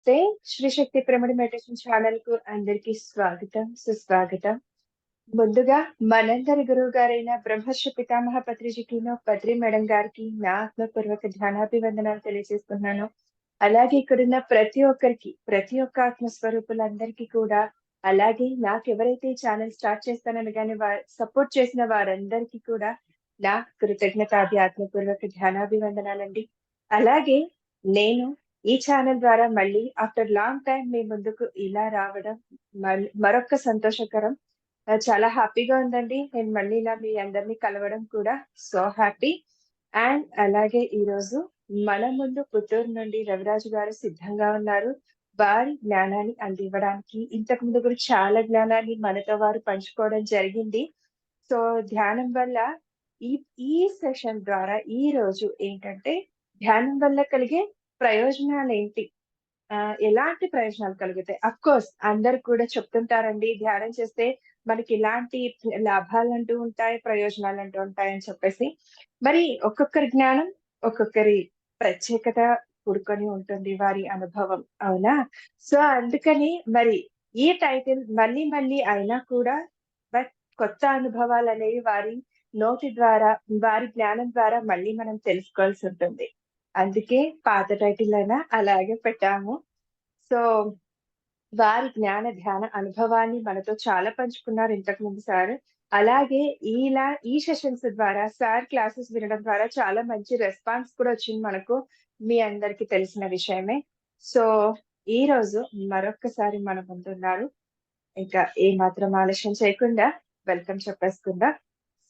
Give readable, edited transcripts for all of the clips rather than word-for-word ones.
నమస్తే. శ్రీ శక్తి pyramid meditation ఛానల్‌కు అందరికీ స్వాగతం, సుస్వాగతం. ముందుగా మనందరి గురువుగారైన బ్రహ్మర్షి పితామహ పత్రిజీకిను, పత్రి మేడం గారికి నా ఆత్మపూర్వక ధ్యానాభివందనాలు తెలియజేస్తున్నాను. అలాగే ఇక్కడున్న ప్రతి ఒక్కరికి, ప్రతి ఒక్క ఆత్మస్వరూపులందరికీ కూడా, అలాగే నాకెవరైతే ఈ ఛానల్ స్టార్ట్ చేస్తాననగానే సపోర్ట్ చేసిన వారందరికీ కూడా నా కృతజ్ఞతాభి ఆత్మపూర్వక ధ్యానాభివందనాలండి. అలాగే నేను ఈ ఛానల్ ద్వారా మళ్ళీ ఆఫ్టర్ లాంగ్ టైమ్ మీ ముందుకు ఇలా రావడం మరొక్క సంతోషకరం. చాలా హ్యాపీగా ఉందండి. నేను మళ్ళీ ఇలా మీ అందరిని కలవడం కూడా సో హ్యాపీ. అండ్ అలాగే ఈరోజు మన ముందు పుత్తూరు నుండి రవిరాజు గారు సిద్ధంగా ఉన్నారు. వారి జ్ఞానాన్ని అందివ్వడానికి. ఇంతకు ముందు కూడా చాలా జ్ఞానాన్ని మనతో వారు పంచుకోవడం జరిగింది. సో ధ్యానం వల్ల ఈ ఈ సెషన్ ద్వారా ఈ రోజు ఏంటంటే ధ్యానం వల్ల కలిగే ప్రయోజనాలేంటి? ఎలాంటి ప్రయోజనాలు కలుగుతాయి? అఫ్‌కోర్స్ అందరూ కూడా చెప్తుంటారండి ధ్యానం చేస్తే మనకి ఇలాంటి లాభాలంటూ ఉంటాయి, ప్రయోజనాలంటూ ఉంటాయని చెప్పేసి. మరి ఒక్కొక్కరి జ్ఞానం, ఒక్కొక్కరి ప్రత్యేకత కూడుకొని ఉంటుంది వారి అనుభవం. అవునా? సో, అందుకని మరి ఈ టైటిల్ మళ్ళీ మళ్ళీ అయినా కూడా బట్ కొత్త అనుభవాలనేవి వారి నోటి ద్వారా, వారి జ్ఞానం ద్వారా మళ్ళీ మనం తెలుసుకోవాల్సుంటుంది. అందుకే పాత టైటిల్ అయినా అలాగే పెట్టాము. సో, వారి జ్ఞాన ధ్యాన అనుభవాన్ని మనతో చాలా పంచుకున్నారు ఇంతకుముందు సార్. అలాగే ఈ సెషన్స్ ద్వారా సార్ క్లాసెస్ వినడం ద్వారా చాలా మంచి రెస్పాన్స్ కూడా వచ్చింది మనకు. మీ అందరికీ తెలిసిన విషయమే. సో, ఈరోజు మరొక్కసారి మన ముందున్నారు. ఇంకా ఏమాత్రం ఆలస్యం చేయకుండా వెల్కమ్ చెప్పేసుకుందాం.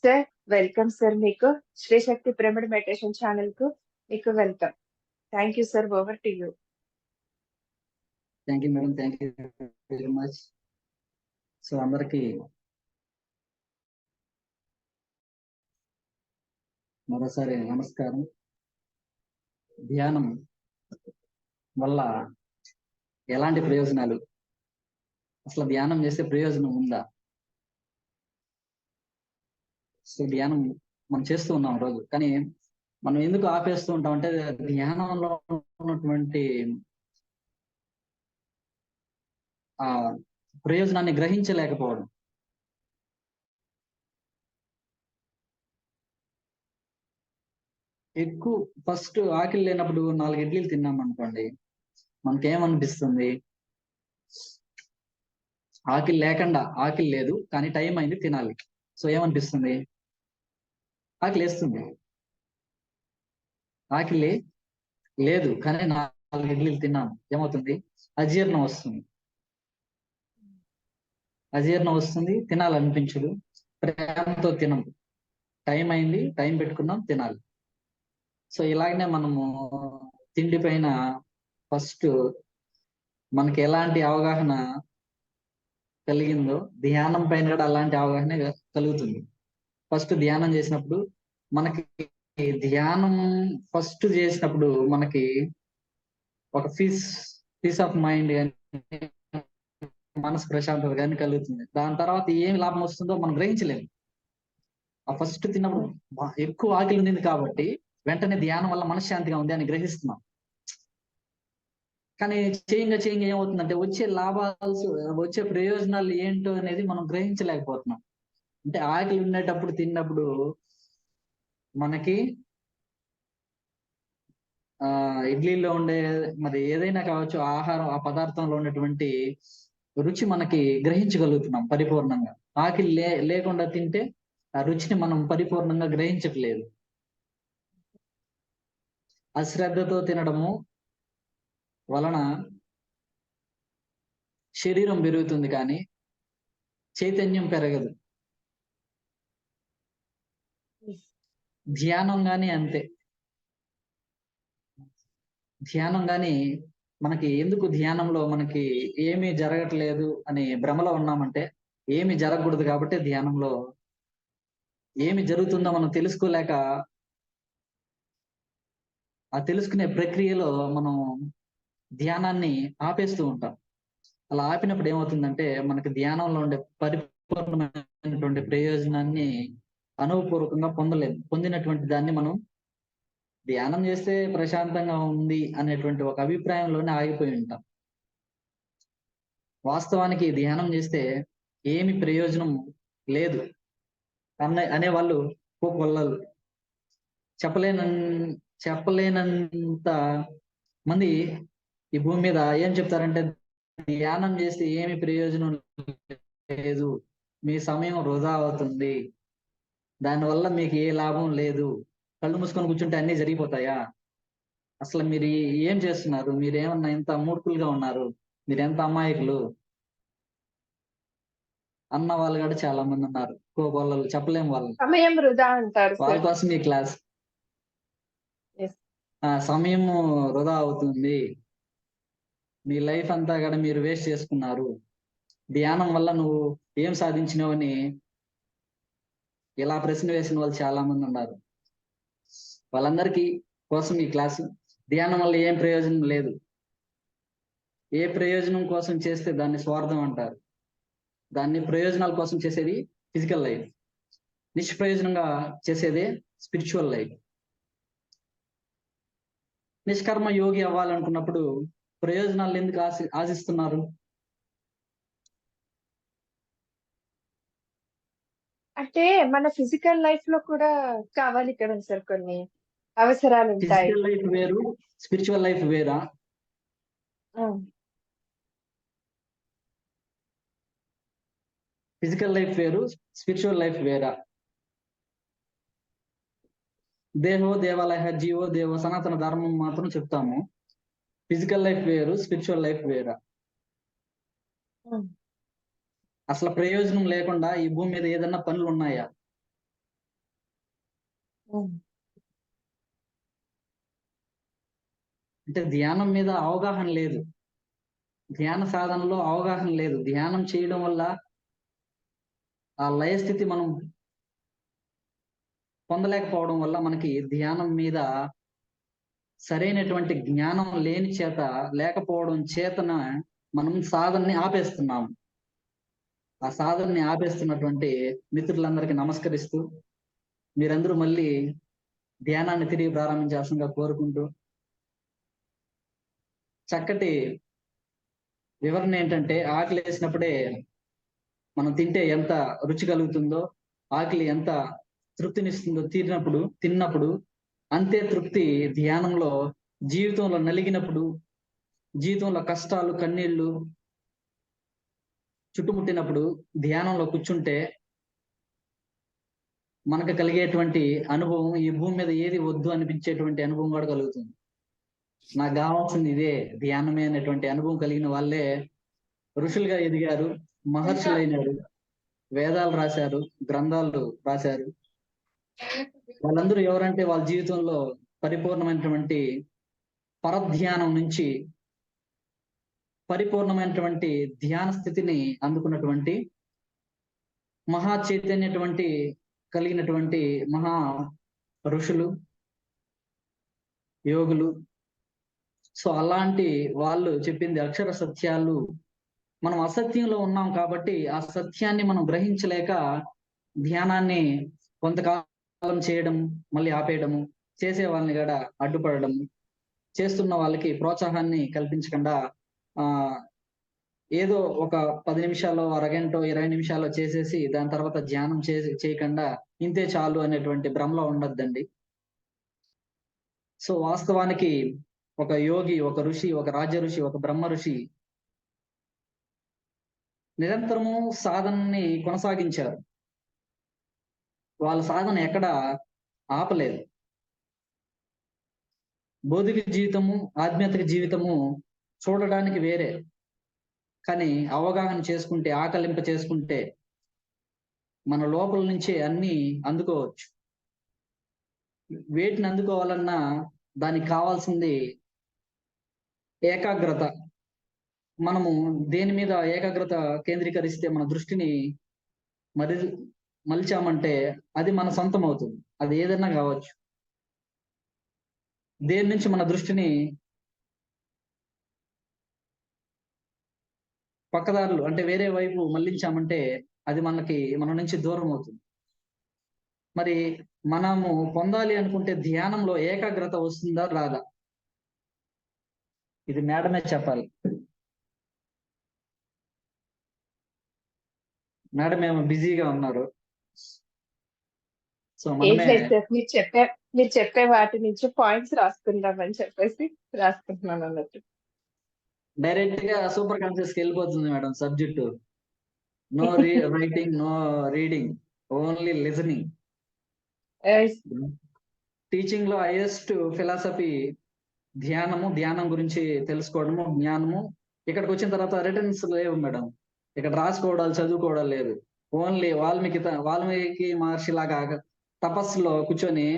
సార్, వెల్కమ్ సార్ మీకు. శ్రీ శక్తి పిరమిడ్ మెడిటేషన్ ఛానెల్‌కు మీకు welcome. Thank you sir. Over to you. Thank you madam. Thank you very much. So అందరికి మరోసారి నమస్కారం. ధ్యానం వల్ల ఎలాంటి ప్రయోజనాలు, అసలు ధ్యానం చేసే ప్రయోజనం ఉందా? సో ధ్యానం మనం చేస్తూ ఉన్నాం రోజు, కానీ మనం ఎందుకు ఆపేస్తూ ఉంటాం అంటే ధ్యానంలో ఉన్నటువంటి ఆ ప్రయోజనాన్ని గ్రహించలేకపోవడం. ఎక్కువ ఫస్ట్ ఆకలి లేనప్పుడు 4 ఇడ్లీలు తిన్నాం అనుకోండి, మనకేమనిపిస్తుంది? ఆకలి లేకుండా, ఆకలి లేదు కానీ టైం అయింది తినాలి. సో ఏమనిపిస్తుంది? ఆకలి వేస్తుంది. ఆకలి లేదు కానీ 4 ఇడ్లీలు తిన్నాం, ఏమవుతుంది? అజీర్ణం వస్తుంది. అజీర్ణం వస్తుంది, తినాలనిపించదు. ప్రేమతో తినం, టైం అయింది, టైం పెట్టుకున్నాం, తినాలి. సో ఇలాగనే మనము తిండి పైన ఫస్ట్ మనకి ఎలాంటి అవగాహన కలిగిందో ధ్యానం పైన కూడా అలాంటి అవగాహన కలుగుతుంది. ఫస్ట్ ధ్యానం చేసినప్పుడు మనకి ధ్యానం ఫస్ట్ చేసినప్పుడు మనకి ఒక పీస్ ఆఫ్ మైండ్ కానీ మనసు ప్రశాంతత కానీ కలుగుతుంది. దాని తర్వాత ఏమి లాభం వస్తుందో మనం గ్రహించలేము. ఆ ఫస్ట్ తిన్నప్పుడు ఎక్కువ ఆకలి ఉంది కాబట్టి వెంటనే ధ్యానం వల్ల మనశ్శాంతిగా ఉంది అని గ్రహిస్తున్నాం. కానీ చేయంగా ఏమవుతుందంటే వచ్చే లాభాలు, వచ్చే ప్రయోజనాలు ఏంటో అనేది మనం గ్రహించలేకపోతున్నాం. అంటే ఆకలి ఉండేటప్పుడు తిన్నప్పుడు మనకి ఇడ్లీలో ఉండే మరి ఏదైనా కావచ్చు ఆహారం, ఆ పదార్థంలో ఉన్నటువంటి రుచి మనకి గ్రహించగలుగుతున్నాం పరిపూర్ణంగా. ఆకలి లేకుండా తింటే ఆ రుచిని మనం పరిపూర్ణంగా గ్రహించట్లేదు. అశ్రద్ధతో తినడము వలన శరీరం పెరుగుతుంది కానీ చైతన్యం పెరగదు. ధ్యానం గాని అంతే. ధ్యానం గాని మనకి ఎందుకు ధ్యానంలో మనకి ఏమీ జరగట్లేదు అని భ్రమలో ఉన్నామంటే ఏమి జరగకూడదు కాబట్టి ధ్యానంలో ఏమి జరుగుతుందో మనం తెలుసుకోలేక ఆ తెలుసుకునే ప్రక్రియలో మనం ధ్యానాన్ని ఆపేస్తూ ఉంటాం. అలా ఆపినప్పుడు ఏమవుతుందంటే మనకి ధ్యానంలో ఉండే పరిపూర్ణమైనటువంటి ప్రయోజనాన్ని అనుభవపూర్వకంగా పొందలేదు. పొందినటువంటి దాన్ని మనం ధ్యానం చేస్తే ప్రశాంతంగా ఉంది అనేటువంటి ఒక అభిప్రాయంలోనే ఆగిపోయి ఉంటాం. వాస్తవానికి ధ్యానం చేస్తే ఏమి ప్రయోజనం లేదు అనేవాళ్ళు కోకొల్లలు. చెప్పలేన చెప్పలేనంత మంది ఈ భూమి మీద ఏం చెప్తారంటే, ధ్యానం చేస్తే ఏమి ప్రయోజనం లేదు, మీ సమయం వృధా అవుతుంది, దానివల్ల మీకు ఏ లాభం లేదు, కళ్ళు మూసుకొని కూర్చుంటే అన్ని జరిగిపోతాయా, అసలు మీరు ఏం చేస్తున్నారు, మీరేమన్నా ఇంత మూర్ఖులుగా ఉన్నారు, మీరు ఎంత అమాయకులు అన్న వాళ్ళు కూడా చాలా మంది ఉన్నారు. వాళ్ళు చెప్పలేము వాళ్ళని. సమయం వృధా అంటారు వాళ్ళ సార్. కోసం ఈ క్లాస్. Yes. సమయం వృధా అవుతుంది, మీ లైఫ్ అంతా కూడా మీరు వేస్ట్ చేసుకున్నారు, ధ్యానం వల్ల నువ్వు ఏం సాధించినావని ఇలా ప్రశ్న వేసిన వాళ్ళు చాలా మంది ఉన్నారు. వాళ్ళందరికీ కోసం ఈ క్లాసు. ధ్యానం వల్ల ఏం ప్రయోజనం లేదు. ఏ ప్రయోజనం కోసం చేస్తే దాన్ని స్వార్థం అంటారు. దాన్ని ప్రయోజనాల కోసం చేసేది ఫిజికల్ లైఫ్, నిష్ప్రయోజనంగా చేసేదే స్పిరిచువల్ లైఫ్. నిష్కర్మ యోగి అవ్వాలనుకున్నప్పుడు ప్రయోజనాలు ఎందుకు ఆశిస్తున్నారు? అంటే మన ఫిజికల్ లైఫ్ లో కూడా కావాలి కదా సార్, కొన్ని అవసరాలు ఉంటాయి. ఫిజికల్ లైఫ్ వేరు, స్పిరిచువల్ లైఫ్ వేరా? ఫిజికల్ లైఫ్ వేరు, స్పిరిచువల్ లైఫ్ వేరా? దేహో దేవాలయ జీవో దేవో సనాతన ధర్మం మాత్రం చెప్తాము. ఫిజికల్ లైఫ్ వేరు, స్పిరిచువల్ లైఫ్ వేరా? అసలు ప్రయోజనం లేకుండా ఈ భూమి మీద ఏదన్నా పనులు ఉన్నాయా? అంటే ధ్యానం మీద అవగాహన లేదు, ధ్యాన సాధనలో అవగాహన లేదు. ధ్యానం చేయడం వల్ల ఆ లయ స్థితి మనం పొందలేకపోవడం వల్ల మనకి ధ్యానం మీద సరైనటువంటి జ్ఞానం లేకపోవడం చేతన మనం సాధనని ఆపేస్తున్నాము. ఆ సాధనని ఆపేస్తున్నటువంటి మిత్రులందరికీ నమస్కరిస్తూ, మీరందరూ మళ్ళీ ధ్యానాన్ని తిరిగి ప్రారంభించాల్సిందిగా కోరుకుంటూ, చక్కటి వివరణ ఏంటంటే, ఆకలి వేసినప్పుడే మనం తింటే ఎంత రుచి కలుగుతుందో, ఆకలి ఎంత తృప్తినిస్తుందో తిన్నప్పుడు అంతే తృప్తి ధ్యానంలో, జీవితంలో నలిగినప్పుడు, జీవితంలో కష్టాలు కన్నీళ్లు చుట్టుముట్టినప్పుడు ధ్యానంలో కూర్చుంటే మనకు కలిగేటువంటి అనుభవం ఈ భూమి మీద ఏది వద్దు అనిపించేటువంటి అనుభవం కూడా కలుగుతుంది. నాకు కావాల్సింది ఇదే, ధ్యానమే అనేటువంటి అనుభవం కలిగిన వాళ్ళే ఋషులుగా ఎదిగారు, మహర్షులైనారు, వేదాలు రాశారు, గ్రంథాలు రాశారు. వాళ్ళందరూ ఎవరంటే వాళ్ళ జీవితంలో పరిపూర్ణమైనటువంటి పరధ్యానం నుంచి పరిపూర్ణమైనటువంటి ధ్యాన స్థితిని అందుకున్నటువంటి మహా చైతన్యటువంటి కలిగినటువంటి మహా ఋషులు, యోగులు. సో అలాంటి వాళ్ళు చెప్పింది అక్షర సత్యాలు. మనం అసత్యంలో ఉన్నాం కాబట్టి ఆ సత్యాన్ని మనం గ్రహించలేక ధ్యానాన్ని కొంతకాలం చేయడం, మళ్ళీ ఆపేయడము, చేసే వాళ్ళని కూడా అడ్డుపడడం, చేస్తున్న వాళ్ళకి ప్రోత్సాహాన్ని కల్పించకుండా ఏదో ఒక 10 నిమిషాల్లో, అరగంటో 20 నిమిషాల్లో చేసేసి దాని తర్వాత ధ్యానం చేయకుండా ఇంతే చాలు అనేటువంటి భ్రమలో ఉండొద్దండి. సో వాస్తవానికి ఒక యోగి, ఒక ఋషి, ఒక రాజ ఋషి, ఒక బ్రహ్మ ఋషి నిరంతరము సాధనని కొనసాగించారు. వాళ్ళ సాధన ఎక్కడ ఆపలేదు. భౌతిక జీవితము, ఆధ్యాత్మిక జీవితము చూడడానికి వేరే, కానీ అవగాహన చేసుకుంటే, ఆకలింప చేసుకుంటే మన లోపల నుంచే అన్ని అందుకోవచ్చు. వేటిని అందుకోవాలన్నా దానికి కావాల్సింది ఏకాగ్రత. మనము దేని మీద ఏకాగ్రత కేంద్రీకరిస్తే మన దృష్టిని మలిచామంటే అది మన సొంతం అవుతుంది. అది ఏదైనా కావచ్చు. దేని నుంచి మన దృష్టిని పక్కదారులు అంటే వేరే వైపు మళ్లించామంటే అది మన నుంచి దూరం అవుతుంది. మరి మనము పొందాలి అనుకుంటే ధ్యానంలో ఏకాగ్రత వస్తుందా రాదా? ఇది మేడమే చెప్పాలి. మేడం ఏమో బిజీగా ఉన్నారు. సో ఏం మనమే లేదు సార్, మీరు చెప్పే వాటి నుంచి పాయింట్స్ రాసుకుందామని చెప్పేసి రాసుకుంటున్నాను అన్నట్టు. డైరెక్ట్ గా సూపర్ కాన్షియస్ కి వెళ్ళిపోతుంది madam subject. No writing, no reading, only listening. Yes, teaching లో హైయెస్ట్ ఫిలాసఫీ ధ్యానము, ధ్యానం గురించి తెలుసుకోవడము, జ్ఞానము. ఇక్కడికి వచ్చిన తర్వాత రిటర్న్స్ లేవు మేడం. ఇక్కడ రాసుకోవడాలు, చదువుకోవడాలు లేదు. ఓన్లీ వాల్మీకి మహర్షి లాగా తపస్సులో కూర్చొని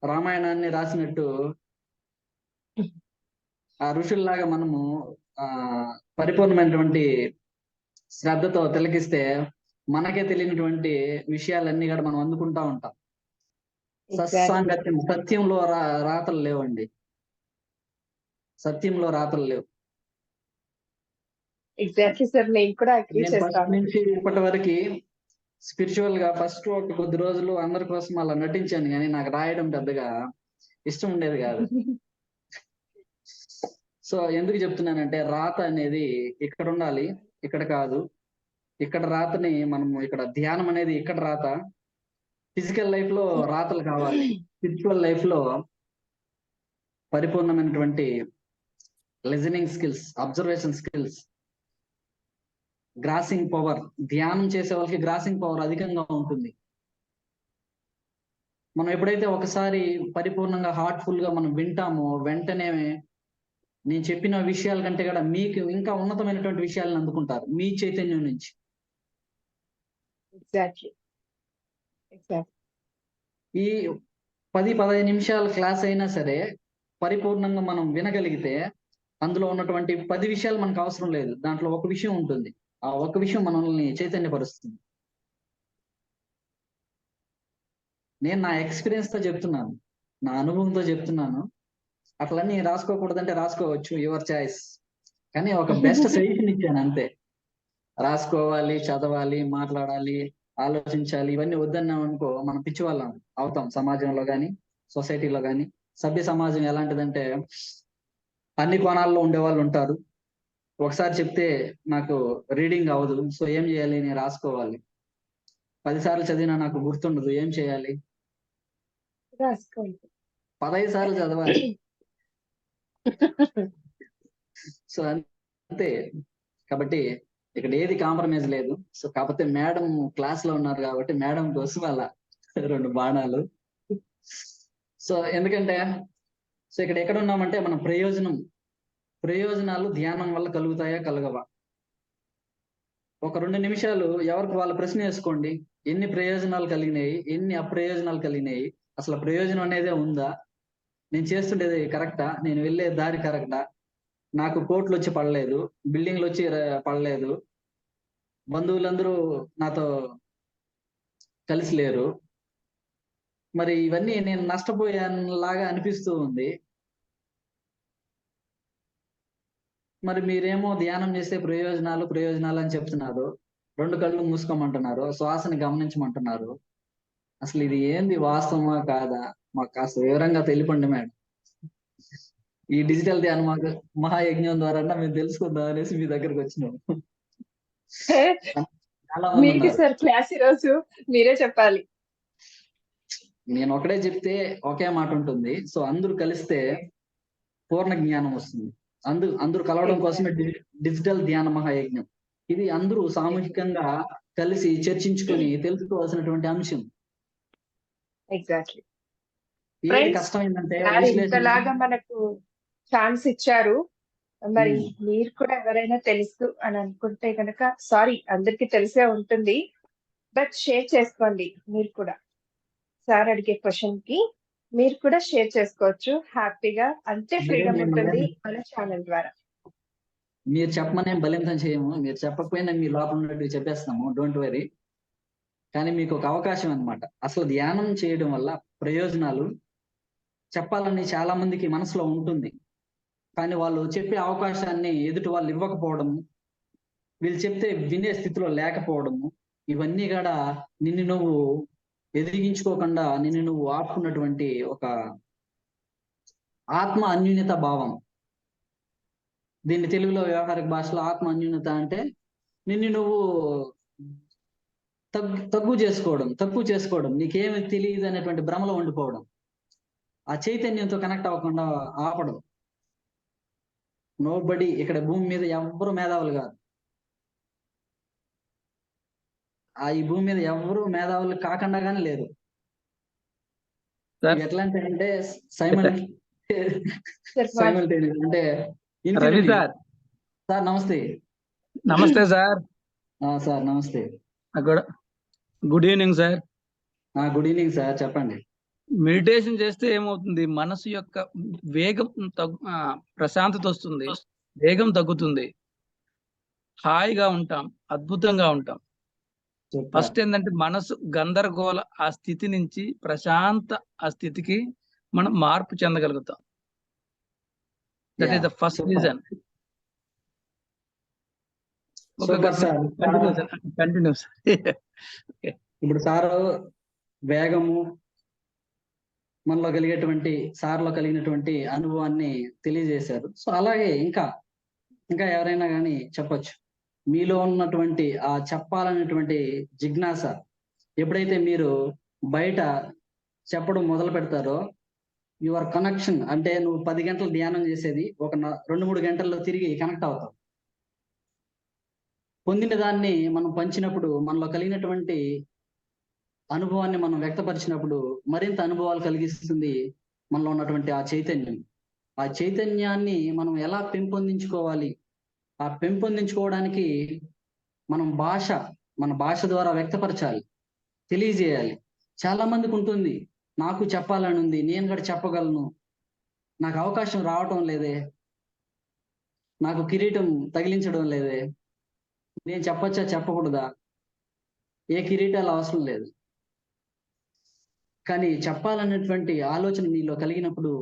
రామాయణాన్ని రాసినట్టు ఆ ఋషుల్లాగా మనము ఆ పరిపూర్ణమైనటువంటి శ్రద్ధతో తిలకిస్తే మనకే తెలియనటువంటి విషయాలన్నీ కూడా మనం అందుకుంటా ఉంటాం. exactly. సత్సాంగత్యం, సత్యంలో రాతలు లేవండి. సత్యంలో రాతలు లేవు. ఎగ్జాక్ట్లీ సార్, నేను కూడా అగ్రీ నేను ఫస్ట్ చేస్తాను. నుంచి ఇప్పటి వరకు స్పిరిచువల్ గా ఫస్ట్ ఒక కొద్ది రోజులు అందరి కోసం అలా నటించాను, కానీ నాకు రాయడం పెద్దగా ఇష్టం ఉండేది కాదు. సో ఎందుకు చెప్తున్నానంటే రాత అనేది ఇక్కడ ఉండాలి, ఇక్కడ కాదు. ఇక్కడ రాతని మనము, ఇక్కడ ధ్యానం అనేది ఇక్కడ రాత. ఫిజికల్ లైఫ్ లో రాతలు కావాలి, స్పిరిచువల్ లైఫ్ లో పరిపూర్ణమైనటువంటి listening skills, observation skills, grossing power. ధ్యానం చేసే వాళ్ళకి గ్రాసింగ్ పవర్ అధికంగా ఉంటుంది. మనం ఎప్పుడైతే ఒకసారి పరిపూర్ణంగా హార్ట్ఫుల్ గా మనం వింటామో, వెంటనే నేను చెప్పిన విషయాల కంటే కూడా మీకు ఇంకా ఉన్నతమైనటువంటి విషయాలను అందుకుంటారు మీ చైతన్యం నుంచి. ఎగ్జాక్ట్లీ. ఈ 10-15 నిమిషాల క్లాస్ అయినా సరే పరిపూర్ణంగా మనం వినగలిగితే అందులో ఉన్నటువంటి 10 విషయాలు మనకు అవసరం లేదు, దాంట్లో ఒక విషయం ఉంటుంది. ఆ ఒక విషయం మనల్ని చైతన్యపరుస్తుంది. నేను నా ఎక్స్పీరియన్స్ తో చెప్తున్నాను, నా అనుభవంతో చెప్తున్నాను. అట్లన్నీ రాసుకోకూడదంటే రాసుకోవచ్చు, యువర్ చాయిస్. కానీ ఒక బెస్ట్ సజెషన్ ఇచ్చాను అంతే. రాసుకోవాలి, చదవాలి, మాట్లాడాలి, ఆలోచించాలి, ఇవన్నీ వద్దన్నాం అనుకో మనం పిచ్చి వాళ్ళం అవుతాం. సమాజంలో కానీ, సొసైటీలో కానీ. సభ్య సమాజం ఎలాంటిదంటే అన్ని కోణాల్లో ఉండేవాళ్ళు ఉంటారు. ఒకసారి చెప్తే నాకు రీడింగ్ అవ్వదు, సో ఏం చేయాలి, నేను రాసుకోవాలి. 10 సార్లు చదివినా నాకు గుర్తుండదు, ఏం చేయాలి? రాసుకోండి. 15 సార్లు చదవాలి. సో అంతే. కాబట్టి ఇక్కడ ఏది కాంప్రమైజ్ లేదు. సో కాకపోతే మేడం క్లాస్ లో ఉన్నారు కాబట్టి మేడం కోసం అలా 2 బాణాలు. సో ఎందుకంటే సో ఇక్కడ ఎక్కడ ఉన్నామంటే మనం ప్రయోజనాలు ధ్యానం వల్ల కలుగుతాయా, కలగవా? ఒక 2 నిమిషాలు ఎవరికి వాళ్ళు ప్రశ్న వేసుకోండి. ఎన్ని ప్రయోజనాలు కలిగినాయి, ఎన్ని అప్రయోజనాలు కలిగినాయి, అసలు ప్రయోజనం అనేదే ఉందా, నేను చేస్తుండేది కరెక్టా, నేను వెళ్ళే దారి కరెక్టా, నాకు కోట్లు వచ్చి పడలేదు, బిల్డింగ్లు వచ్చి పడలేదు, బంధువులందరూ నాతో కలిసి లేరు, మరి ఇవన్నీ నేను నష్టపోయాలాగా అనిపిస్తూ ఉంది. మరి మీరేమో ధ్యానం చేసే ప్రయోజనాలు అని చెప్తున్నారు, 2 కళ్ళు మూసుకోమంటున్నారు, శ్వాసని గమనించమంటున్నారు. అసలు ఇది ఏంది, వాస్తవమా కాదా? మాకు కాస్త వివరంగా తెలిపండి మేడం. ఈ డిజిటల్ ధ్యాన మహాయజ్ఞం ద్వారా మేము తెలుసుకుందాం అనేసి మీ దగ్గరకు వచ్చినాం. చాలా మంది మీకు ఉన్నారు. సార్ క్లాస్ ఈరోజు మీరే చెప్పాలి. నేను ఒకటే చెప్తే ఒకే మాట ఉంటుంది. సో అందరూ కలిస్తే పూర్ణ జ్ఞానం వస్తుంది. అందరూ కలవడం కోసమే డిజిటల్ ధ్యాన మహాయజ్ఞం. ఇది అందరూ సామూహికంగా కలిసి చర్చించుకొని తెలుసుకోవాల్సినటువంటి అంశం. ఎగ్జాక్ట్లీ. ఏది కష్టమైందంటే ఇంతలాగా మనకు ఛాన్స్ ఇచ్చారు. మరి మీరు కూడా ఎవరైనా తెలుసు అని అనుకుంటే కనుక, సారీ అందరికి తెలిసే ఉంటుంది, బట్ షేర్ చేసుకోండి. మీరు కూడా సార్ అడిగే క్వశ్చన్ కి మీరు కూడా షేర్ చేసుకోవచ్చు హ్యాపీగా. అంతే ఫ్రీడమ్ ఉంటుంది మన ఛానల్ ద్వారా. మీరు చెప్పమనే బలింతం చేయము, మీరు చెప్పకపోయినా మీ లోపల ఉన్నట్టు చెప్పేస్తాము, డోంట్ వరీ. కానీ మీకు ఒక అవకాశం అన్నమాట. అసలు ధ్యానం చేయడం వల్ల ప్రయోజనాలు చెప్పాలని చాలా మందికి మనసులో ఉంటుంది, కానీ వాళ్ళు చెప్పే అవకాశాన్ని ఎదుటి వాళ్ళు ఇవ్వకపోవడము, వీళ్ళు చెప్తే వినే స్థితిలో లేకపోవడము, ఇవన్నీ కూడా నిన్ను నువ్వు ఎదిగించుకోకుండా నిన్ను నువ్వు ఆపుకున్నటువంటి ఒక ఆత్మ అన్యూన్యత భావం. దీన్ని తెలుగులో వ్యవహారిక భాషలో ఆత్మ అన్యూన్యత అంటే నిన్ను నువ్వు తక్కువ చేసుకోవడం, నీకేమి తెలియదు అనేటువంటి భ్రమలో ఉండిపోవడం, ఆ చైతన్యంతో కనెక్ట్ అవ్వకుండా ఆపడం. నోబడి ఇక్కడ భూమి మీద ఎవ్వరు మేధావులు కాదు. ఈ భూమి మీద ఎవ్వరు మేధావులు కాకుండా కానీ లేరు. సార్ ఇవి ఎట్లాంటి సైమల్ సైమల్టేనియస్ అంటే రవి ఇన్ఫినిటీ. సార్ సార్ నమస్తే. నమస్తే సార్. సార్ నమస్తే. Good evening sir. Good evening sir, చెప్పండి. మెడిటేషన్ చేస్తే ఏమవుతుంది, మనసు యొక్క వేగం ప్రశాంతత వస్తుంది, వేగం తగ్గుతుంది, హాయిగా ఉంటాం, అద్భుతంగా ఉంటాం. ఫస్ట్ ఏంటంటే మనసు గందరగోళ ఆ స్థితి నుంచి ప్రశాంత ఆ స్థితికి మనం మార్పు చెందగలుగుతాం. That is the first reason. Continuous. ఇప్పుడు సారు వేగము మనలో కలిగేటువంటి సార్లో కలిగినటువంటి అనుభవాన్ని తెలియజేశారు. సో అలాగే ఇంకా ఎవరైనా కానీ చెప్పొచ్చు. మీలో ఉన్నటువంటి ఆ చెప్పాలనేటువంటి జిజ్ఞాస ఎప్పుడైతే మీరు బయట చెప్పడం మొదలు పెడతారో, యువర్ కనెక్షన్ అంటే నువ్వు 10 గంటలు ధ్యానం చేసేది ఒక 2-3 గంటల్లో తిరిగి కనెక్ట్ అవుతావు. పొందిన దాన్ని మనం పంచినప్పుడు, మనలో కలిగినటువంటి అనుభవాన్ని మనం వ్యక్తపరిచినప్పుడు మరింత అనుభవాలు కలిగిస్తుంది మనలో ఉన్నటువంటి ఆ చైతన్యం. ఆ చైతన్యాన్ని మనం ఎలా పెంపొందించుకోవాలి? ఆ పెంపొందించుకోవడానికి మన భాష ద్వారా వ్యక్తపరచాలి, తెలియజేయాలి. చాలా మందికి ఉంటుంది, నాకు చెప్పాలని ఉంది, నేను కూడా చెప్పగలను, నాకు అవకాశం రావటం లేదే, నాకు కిరీటం తగిలించడం లేదే, నేను చెప్పచ్చా చెప్పకూడదా? ఏ కిరీటాలు అవసరం లేదు. కానీ చెప్పాలనేటువంటి ఆలోచన నీలో కలిగినప్పుడు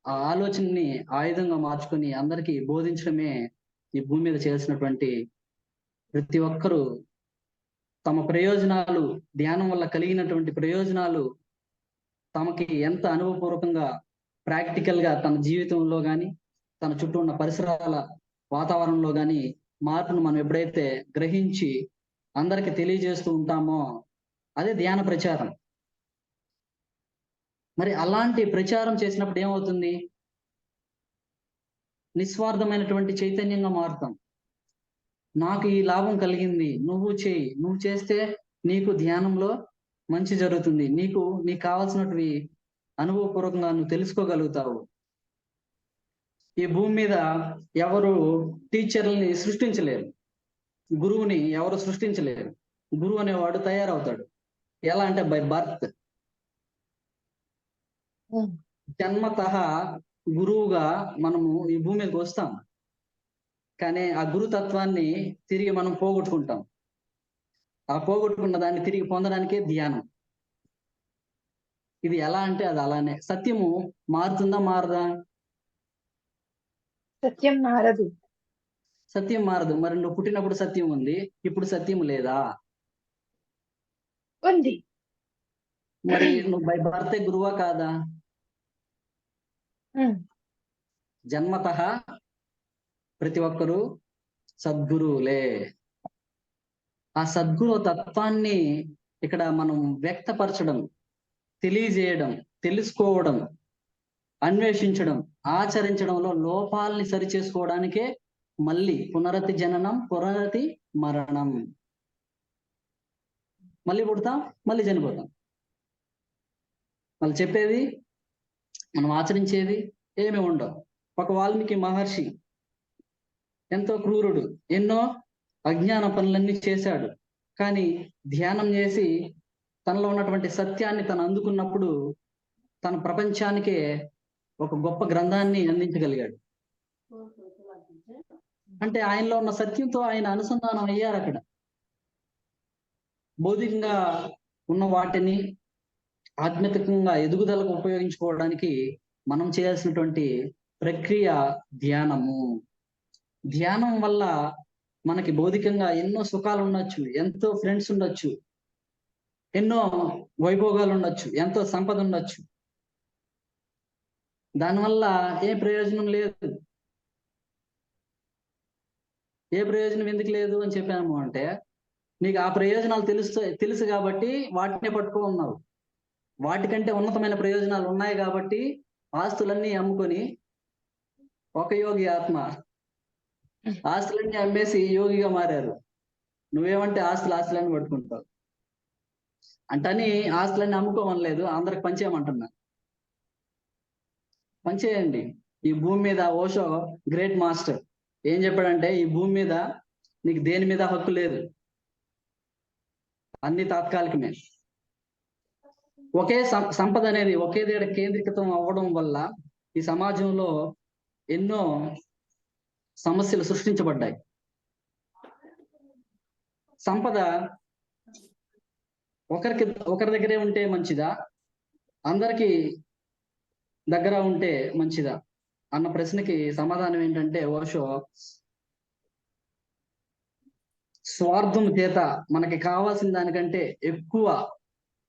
ఆ ఆలోచనని ఆయుధంగా మార్చుకొని అందరికీ బోధించడమే ఈ భూమి మీద చేయాల్సినటువంటి. ప్రతి ఒక్కరూ తమ ప్రయోజనాలు, ధ్యానం వల్ల కలిగినటువంటి ప్రయోజనాలు తమకి ఎంత అనుభవపూర్వకంగా ప్రాక్టికల్ గా తన జీవితంలో కానీ తన చుట్టూ ఉన్న పరిసరాల వాతావరణంలో కానీ మార్పును మనం ఎప్పుడైతే గ్రహించి అందరికి తెలియజేస్తూ ఉంటామో అదే ధ్యాన ప్రచారం. మరి అలాంటి ప్రచారం చేసినప్పుడు ఏమవుతుంది? నిస్వార్థమైనటువంటి చైతన్యంగా మారుతాం. నాకు ఈ లాభం కలిగింది, నువ్వు చేయి, నువ్వు చేస్తే నీకు ధ్యానంలో మంచి జరుగుతుంది, నీకు కావాల్సినవి అనుభవపూర్వకంగా నువ్వు తెలుసుకోగలుగుతావు. ఈ భూమి మీద ఎవరు టీచర్లని సృష్టించలేరు, గురువుని ఎవరు సృష్టించలేరు. గురువు అనేవాడు తయారవుతాడు. ఎలా అంటే బై బర్త్. జన్మతః గురువుగా మనము ఈ భూమి మీదకి వస్తాం. కానీ ఆ గురుతత్వాన్ని తిరిగి మనం పోగొట్టుకుంటాం. ఆ పోగొట్టుకున్న దాన్ని తిరిగి పొందడానికే ధ్యానం. ఇది ఎలా అంటే అది అలానే. సత్యము మారుతుందా మారదా? సత్యం మారదు. సత్యం మారదు. మరి నువ్వు పుట్టినప్పుడు సత్యం ఉంది, ఇప్పుడు సత్యం లేదా? ఉంది. మరి నువ్వు బై బర్తే గురువా కాదా? జన్మతః ప్రతి ఒక్కరూ సద్గురువులే. ఆ సద్గురు తత్వాన్ని ఇక్కడ మనం వ్యక్తపరచడం, తెలియజేయడం, తెలుసుకోవడం, అన్వేషించడం, ఆచరించడంలో లోపాలని సరిచేసుకోవడానికే మళ్ళీ పునరతి జననం, పునరతి మరణం. మళ్ళీ పుడతాం, మళ్ళీ చనిపోతాం. వాళ్ళు చెప్పేది, మనం ఆచరించేది ఏమి ఉండవు. ఒక వాల్మీకి మహర్షి ఎంతో క్రూరుడు, ఎన్నో అజ్ఞాన పనులన్నీ చేశాడు. కానీ ధ్యానం చేసి తనలో ఉన్నటువంటి సత్యాన్ని తను అందుకున్నప్పుడు తన ప్రపంచానికే ఒక గొప్ప గ్రంథాన్ని అందించగలిగాడు. అంటే ఆయనలో ఉన్న సత్యంతో ఆయన అనుసంధానం అయ్యారు. అక్కడ భౌతికంగా ఉన్న వాటిని ఆధ్యాత్మికంగా ఎదుగుదలకు ఉపయోగించుకోవడానికి మనం చేయాల్సినటువంటి ప్రక్రియ ధ్యానము. ధ్యానం వల్ల మనకి భౌతికంగా ఎన్నో సుఖాలు ఉండొచ్చు, ఎంతో ఫ్రెండ్స్ ఉండొచ్చు, ఎన్నో వైభోగాలు ఉండొచ్చు, ఎంతో సంపద ఉండొచ్చు. దానివల్ల ఏ ప్రయోజనం లేదు. ఏ ప్రయోజనం ఎందుకు లేదు అని చెప్పాము అంటే, నీకు ఆ ప్రయోజనాలు తెలుసు కాబట్టి వాటినే పట్టుకో ఉన్నావు. వాటికంటే ఉన్నతమైన ప్రయోజనాలు ఉన్నాయి కాబట్టి ఆస్తులన్నీ అమ్ముకొని, ఒక యోగి ఆత్మ ఆస్తులన్నీ అమ్మేసి యోగిగా మారారు. నువ్వేమంటే ఆస్తులన్నీ పట్టుకుంటావు. అంటని ఆస్తులన్నీ అమ్ముకోమనలేదు, అందరికి పంచేయమంటున్నా. పంచేయండి. ఈ భూమి మీద ఓషో గ్రేట్ మాస్టర్ ఏం చెప్పాడంటే, ఈ భూమి మీద నీకు దేని మీద హక్కు లేదు, అన్ని తాత్కాలికమే. ఒకే సంపద అనేది ఒకే దగ్గర కేంద్రీకృతం అవ్వడం వల్ల ఈ సమాజంలో ఎన్నో సమస్యలు సృష్టించబడ్డాయి. సంపద ఒకరి దగ్గరే ఉంటే మంచిదా, అందరికి దగ్గర ఉంటే మంచిదా అన్న ప్రశ్నకి సమాధానం ఏంటంటే, ఓషో స్వార్థం చేత మనకి కావాల్సిన దానికంటే ఎక్కువ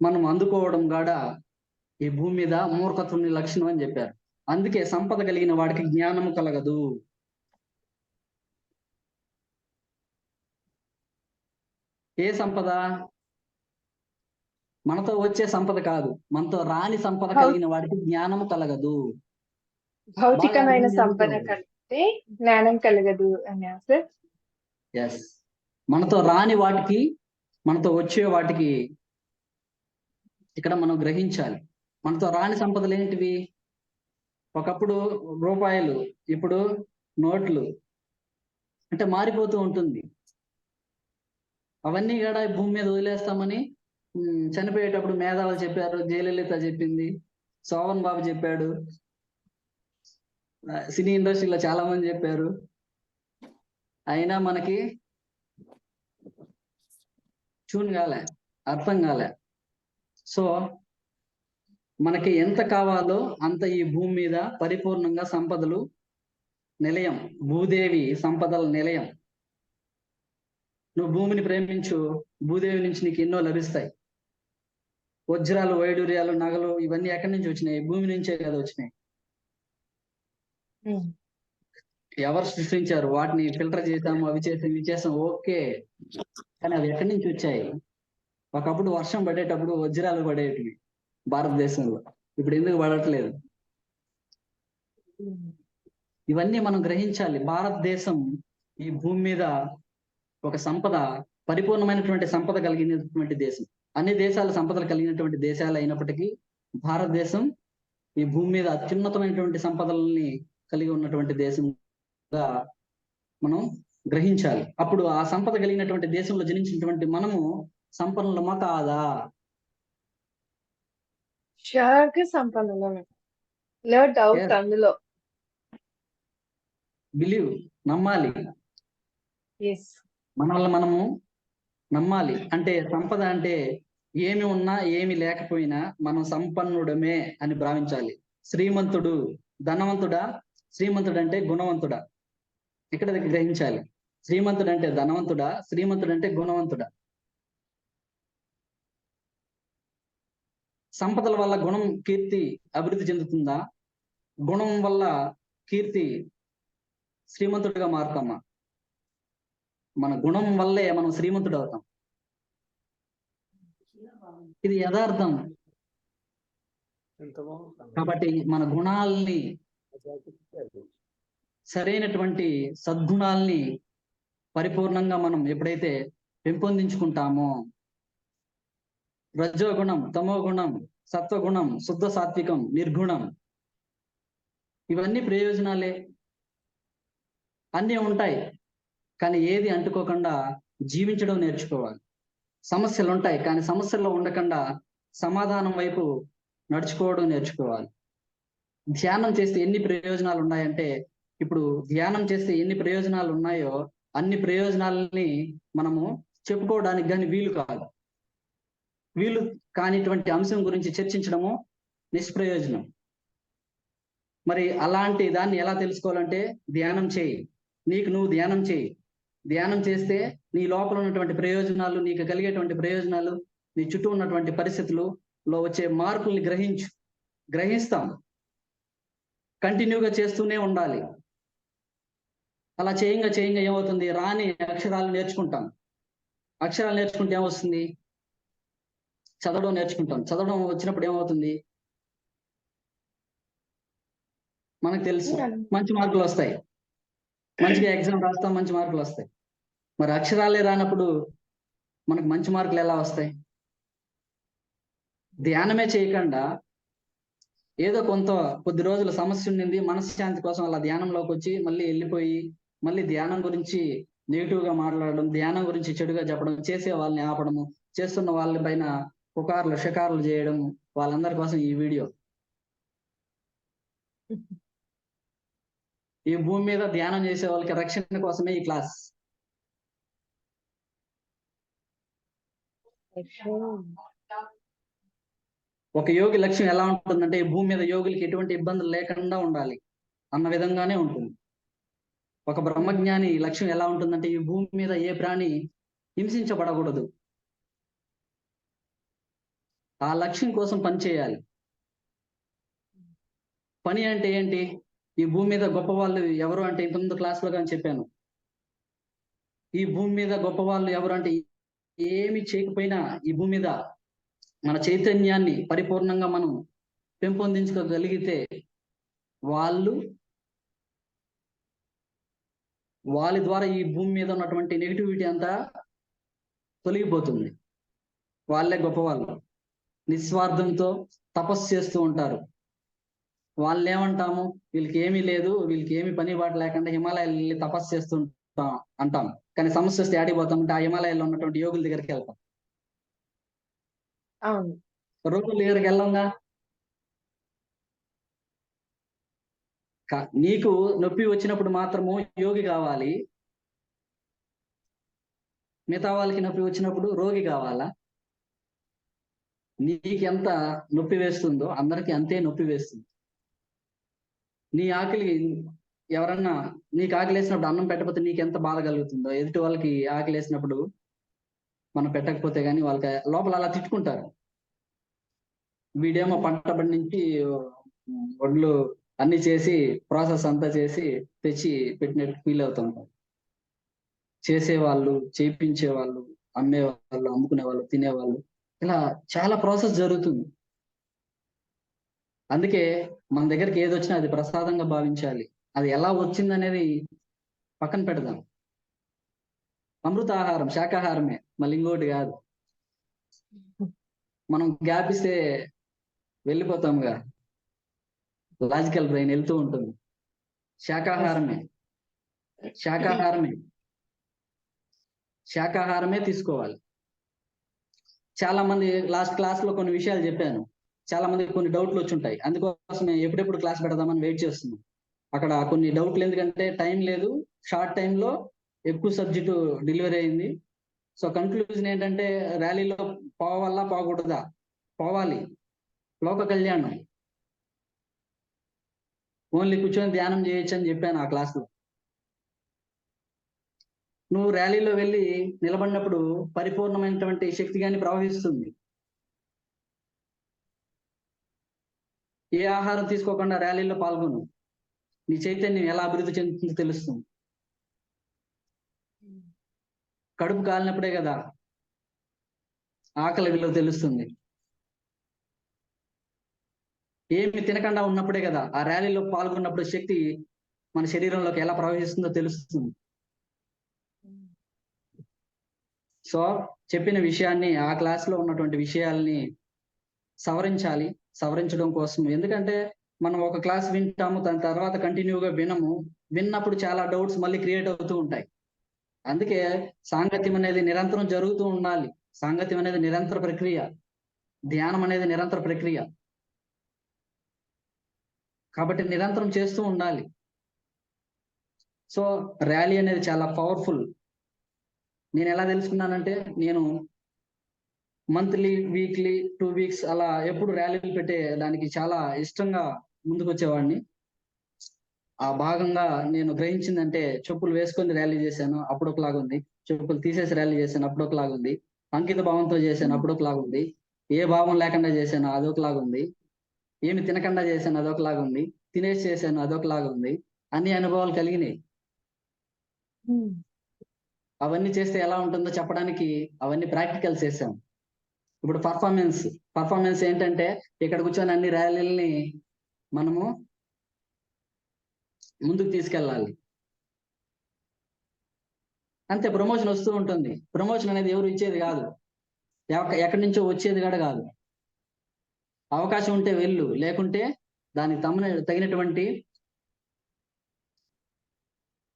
మనం అందుకోవడం గాడ ఈ భూమి మీద మూర్ఖత్వం లక్షణం అని చెప్పారు. అందుకే సంపద కలిగిన వాడికి జ్ఞానము కలగదు. ఏ సంపద? మనతో వచ్చే సంపద కాదు, మనతో రాని సంపద కలిగిన వాడికి జ్ఞానము కలగదు. భౌతికమైన సంపద కలిగితే జ్ఞానం కలగదు అని సార్. ఎస్, మనతో రాని వాటికి, మనతో వచ్చే వాటికి ఇక్కడ మనం గ్రహించాలి. మనతో రాని సంపదలు ఏంటివి? ఒకప్పుడు రూపాయలు, ఇప్పుడు నోట్లు, అంటే మారిపోతూ ఉంటుంది. అవన్నీ కూడా భూమి మీద వదిలేస్తామని చనిపోయేటప్పుడు మేధావులు చెప్పారు, జయలలిత చెప్పింది, శోభన్ బాబు చెప్పాడు, సినీ ఇండస్ట్రీలో చాలా మంది చెప్పారు. అయినా మనకి చూన్ కాలే, అర్థం కాలే. సో మనకి ఎంత కావాలో అంత ఈ భూమి మీద పరిపూర్ణంగా సంపదలు నిలయం, భూదేవి సంపదల నిలయం. నువ్వు భూమిని ప్రేమించు, భూదేవి నుంచి నీకు ఎన్నో లభిస్తాయి. వజ్రాలు, వైడూర్యాలు, నగలు ఇవన్నీ ఎక్కడి నుంచి వచ్చినాయి? భూమి నుంచే కదా వచ్చినాయి. ఎవరు సృష్టించారు? వాటిని ఫిల్టర్ చేసాము, అవి చేసాం, ఇవి చేసాం, ఓకే, కానీ అవి ఎక్కడి నుంచి వచ్చాయి? ఒకప్పుడు వర్షం పడేటప్పుడు వజ్రాలు పడేటివి భారతదేశంలో, ఇప్పుడు ఎందుకు పడట్లేదు? ఇవన్నీ మనం గ్రహించాలి. భారతదేశం ఈ భూమి మీద ఒక సంపద, పరిపూర్ణమైనటువంటి సంపద కలిగినటువంటి దేశం. అన్ని దేశాలు సంపదలు కలిగినటువంటి దేశాలు అయినప్పటికీ భారతదేశం ఈ భూమి మీద అత్యున్నతమైనటువంటి సంపదల్ని కలిగి ఉన్నటువంటి దేశంగా మనం గ్రహించాలి. అప్పుడు ఆ సంపద కలిగినటువంటి దేశంలో జనించినటువంటి మనము సంపన్నులమా కాదా? సంపన్నులమే, నో డౌట్. అందులో బిలీవ్, నమ్మాలి. మనల్ని మనము నమ్మాలి. అంటే సంపద అంటే ఏమి ఉన్నా ఏమి లేకపోయినా మనం సంపన్నుడమే అని భావించాలి. శ్రీమంతుడు ధనవంతుడా? శ్రీమంతుడు అంటే గుణవంతుడా? ఇక్కడ గ్రహించాలి. శ్రీమంతుడు అంటే ధనవంతుడా? శ్రీమంతుడు అంటే గుణవంతుడా? సంపదల వల్ల గుణం, కీర్తి అభివృద్ధి చెందుతుందా? గుణం వల్ల కీర్తి శ్రీమంతుడిగా మారుతామా? మన గుణం వల్లే మనం శ్రీమంతుడు అవుతాం. ఇది యథార్థం. కాబట్టి మన గుణాలని, సరైనటువంటి సద్గుణాల్ని పరిపూర్ణంగా మనం ఎప్పుడైతే పెంపొందించుకుంటామో, రజోగుణం, తమో గుణం, సత్వగుణం, శుద్ధ సాత్వికం, నిర్గుణం, ఇవన్నీ ప్రయోజనాలే. అన్నీ ఉంటాయి, కానీ ఏది అంటుకోకుండా జీవించడం నేర్చుకోవాలి. సమస్యలు ఉంటాయి, కానీ సమస్యల్లో ఉండకుండా సమాధానం వైపు నడుచుకోవడం నేర్చుకోవాలి. ధ్యానం చేస్తే ఎన్ని ప్రయోజనాలు ఉన్నాయంటే, ఇప్పుడు ధ్యానం చేస్తే ఎన్ని ప్రయోజనాలు ఉన్నాయో అన్ని ప్రయోజనాలని మనము చెప్పుకోవడానికి కానీ వీలు కాదు. వీలు కానిటువంటి అంశం గురించి చర్చించడము నిష్ప్రయోజనం. మరి అలాంటి దాన్ని ఎలా తెలుసుకోవాలంటే ధ్యానం చేయి. నీకు నువ్వు ధ్యానం చేయి. ధ్యానం చేస్తే నీ లోపల ఉన్నటువంటి ప్రయోజనాలు, నీకు కలిగేటువంటి ప్రయోజనాలు, నీ చుట్టూ ఉన్నటువంటి పరిస్థితులలో వచ్చే మార్పుల్ని గ్రహిస్తాం. కంటిన్యూగా చేస్తూనే ఉండాలి. అలా చేయంగా ఏమవుతుంది? రాని అక్షరాలు నేర్చుకుంటాం. అక్షరాలు నేర్చుకుంటే ఏమొస్తుంది? చదవడం నేర్చుకుంటాం. చదవడం వచ్చినప్పుడు ఏమవుతుంది? మనకు తెలుసు మంచి మార్కులు వస్తాయి. మంచిగా ఎగ్జామ్ రాస్తాం, మంచి మార్కులు వస్తాయి. మరి అక్షరాలే రానప్పుడు మనకు మంచి మార్కులు ఎలా వస్తాయి? ధ్యానమే చేయకుండా ఏదో కొద్ది రోజులు సమస్య ఉండింది, మనశ్శాంతి కోసం అలా ధ్యానంలోకి వచ్చి మళ్ళీ వెళ్ళిపోయి మళ్ళీ ధ్యానం గురించి నెగిటివ్ గా మాట్లాడడం, ధ్యానం గురించి చెడుగా చెప్పడం, చేసే వాళ్ళని ఆపడము, చేస్తున్న వాళ్ళ పైన పుకార్లు షికార్లు చేయడం, వాళ్ళందరి కోసం ఈ వీడియో. ఈ భూమి మీద ధ్యానం చేసే వాళ్ళకి రక్షణ కోసమే ఈ క్లాస్. ఒక యోగి లక్ష్యం ఎలా ఉంటుందంటే, ఈ భూమి మీద యోగులకి ఎటువంటి ఇబ్బందులు లేకుండా ఉండాలి అన్న విధంగానే ఉంటుంది. ఒక బ్రహ్మజ్ఞాని లక్ష్యం ఎలా ఉంటుందంటే, ఈ భూమి మీద ఏ ప్రాణి హింసించబడకూడదు. ఆ లక్ష్యం కోసం పని చేయాలి. పని అంటే ఏంటి? ఈ భూమి మీద గొప్ప వాళ్ళు ఎవరు అంటే, ఇంతకుముందు క్లాస్లో కానీ చెప్పాను. ఈ భూమి మీద గొప్ప వాళ్ళు ఎవరు అంటే, ఏమి చేయకపోయినా ఈ భూమి మీద మన చైతన్యాన్ని పరిపూర్ణంగా మనం పెంపొందించుకోగలిగితే వాళ్ళ ద్వారా ఈ భూమి మీద ఉన్నటువంటి నెగిటివిటీ అంతా తొలగిపోతుంది. వాళ్ళే గొప్పవాళ్ళు. నిస్వార్థంతో తపస్సు చేస్తూ ఉంటారు. వాళ్ళు ఏమంటాము? వీళ్ళకి ఏమీ లేదు, వీళ్ళకి ఏమి పని బాట లేకుండా హిమాలయాలు వెళ్ళి తపస్సు చేస్తుంటాం అంటాం. కానీ సమస్య వస్తే ఆడిపోతామంటే ఆ హిమాలయాల్లో ఉన్నటువంటి యోగుల దగ్గరికి వెళ్తాం. అవును. రోగుల దగ్గరికి వెళ్ళంగా. నీకు నొప్పి వచ్చినప్పుడు మాత్రము యోగి కావాలి, మిగతా వాళ్ళకి నొప్పి వచ్చినప్పుడు రోగి కావాలా? నీకెంత నొప్పి వేస్తుందో అందరికి అంతే నొప్పి వేస్తుంది. నీ ఆకలి ఎవరన్నా నీకు ఆకలి వేసినప్పుడు అన్నం పెట్టకపోతే నీకెంత బాధ కలుగుతుందో, ఎదుటి వాళ్ళకి ఆకలి వేసినప్పుడు మనం పెట్టకపోతే గానీ వాళ్ళకి లోపల అలా తిట్టుకుంటారు. వీడేమో పంటబడి నుంచి వడ్లు అన్ని చేసి ప్రాసెస్ అంతా చేసి తెచ్చి పెట్టినట్టు ఫీల్ అవుతుంటారు. చేసేవాళ్ళు, చేయించేవాళ్ళు, అమ్మేవాళ్ళు, అమ్ముకునేవాళ్ళు, తినేవాళ్ళు, ఇలా చాలా ప్రాసెస్ జరుగుతుంది. అందుకే మన దగ్గరికి ఏది వచ్చినా అది ప్రసాదంగా భావించాలి. అది ఎలా వచ్చిందనేది పక్కన పెడదాం. అమృతాహారం శాకాహారమే, మళ్ళీ ఇంకోటి కాదు. మనం గ్యాప్ ఇస్తే వెళ్ళిపోతాంగా, లాజికల్ బ్రెయిన్ వెళ్తూ ఉంటుంది. శాకాహారమే శాకాహారమే శాకాహారమే తీసుకోవాలి. చాలా మంది లాస్ట్ క్లాస్ లో కొన్ని విషయాలు చెప్పాను. చాలా మంది కొన్ని డౌట్లు వచ్చి ఉంటాయి. అందుకోసం ఎప్పుడెప్పుడు క్లాస్ పెడదామని వెయిట్ చేస్తున్నాం. అక్కడ కొన్ని డౌట్లు ఎందుకంటే టైం లేదు, షార్ట్ టైంలో ఎక్కువ సబ్జెక్టు డెలివరీ అయింది. సో కన్క్లూజన్ ఏంటంటే, ర్యాలీలో పోవాలా పోకూడదా? పోవాలి. లోక కళ్యాణం. ఓన్లీ కూర్చొని ధ్యానం చేయొచ్చు అని చెప్పాను ఆ క్లాస్లో. నువ్వు ర్యాలీలో వెళ్ళి నిలబడినప్పుడు పరిపూర్ణమైనటువంటి శక్తి కానీ ప్రవహిస్తుంది. ఏ ఆహారం తీసుకోకుండా ర్యాలీలో పాల్గొను, నీ చైతన్యం ఎలా అభివృద్ధి చెందుతుందో తెలుస్తుంది. కడుపు కాలినప్పుడే కదా ఆకలి విలువ తెలుస్తుంది. ఏమి తినకుండా ఉన్నప్పుడే కదా ఆ ర్యాలీలో పాల్గొన్నప్పుడు శక్తి మన శరీరంలోకి ఎలా ప్రవహిస్తుందో తెలుస్తుంది. సో చెప్పిన విషయాన్ని, ఆ క్లాస్లో ఉన్నటువంటి విషయాల్ని సవరించాలి. సవరించడం కోసం, ఎందుకంటే మనం ఒక క్లాస్ వింటాము, దాని తర్వాత కంటిన్యూగా విన్నప్పుడు చాలా డౌట్స్ మళ్ళీ క్రియేట్ అవుతూ ఉంటాయి. అందుకే సాంగత్యం అనేది నిరంతరం జరుగుతూ ఉండాలి. సాంగత్యం అనేది నిరంతర ప్రక్రియ, ధ్యానం అనేది నిరంతర ప్రక్రియ. కాబట్టి నిరంతరం చేస్తూ ఉండాలి. సో ర్యాలీ అనేది చాలా పవర్ఫుల్. నేను ఎలా తెలుసుకున్నానంటే, నేను మంత్లీ, వీక్లీ, 2 వీక్స్ అలా ఎప్పుడు ర్యాలీలు పెట్టే దానికి చాలా ఇష్టంగా ముందుకు వచ్చేవాడిని. ఆ భాగంగా నేను గ్రహించిందంటే, చెప్పులు వేసుకొని ర్యాలీ చేశాను, అప్పుడు ఒకలాగుంది. చెప్పులు తీసేసి ర్యాలీ చేశాను, అప్పుడు ఒకలాగుంది. అంకిత భావంతో చేశాను, అప్పుడు ఒకలాగుంది. ఏ భావం లేకుండా చేశాను, అదొకలాగుంది. ఏమి తినకుండా చేశాను, అదొకలాగుంది. తినేసి చేశాను, అదొకలాగుంది. అన్ని అనుభవాలు కలిగినాయి. అవన్నీ చేస్తే ఎలా ఉంటుందో చెప్పడానికి అవన్నీ ప్రాక్టికల్స్ చేసాం. ఇప్పుడు పర్ఫార్మెన్స్ ఏంటంటే ఇక్కడ కూర్చొని అన్ని ర్యాలీలని మనము ముందుకు తీసుకెళ్ళాలి. అంతే, ప్రమోషన్ వస్తూ ఉంటుంది. ప్రమోషన్ అనేది ఎవరు ఇచ్చేది కాదు, ఎక్కడి నుంచో వచ్చేది కూడా కాదు. అవకాశం ఉంటే వెళ్ళు, లేకుంటే దానికి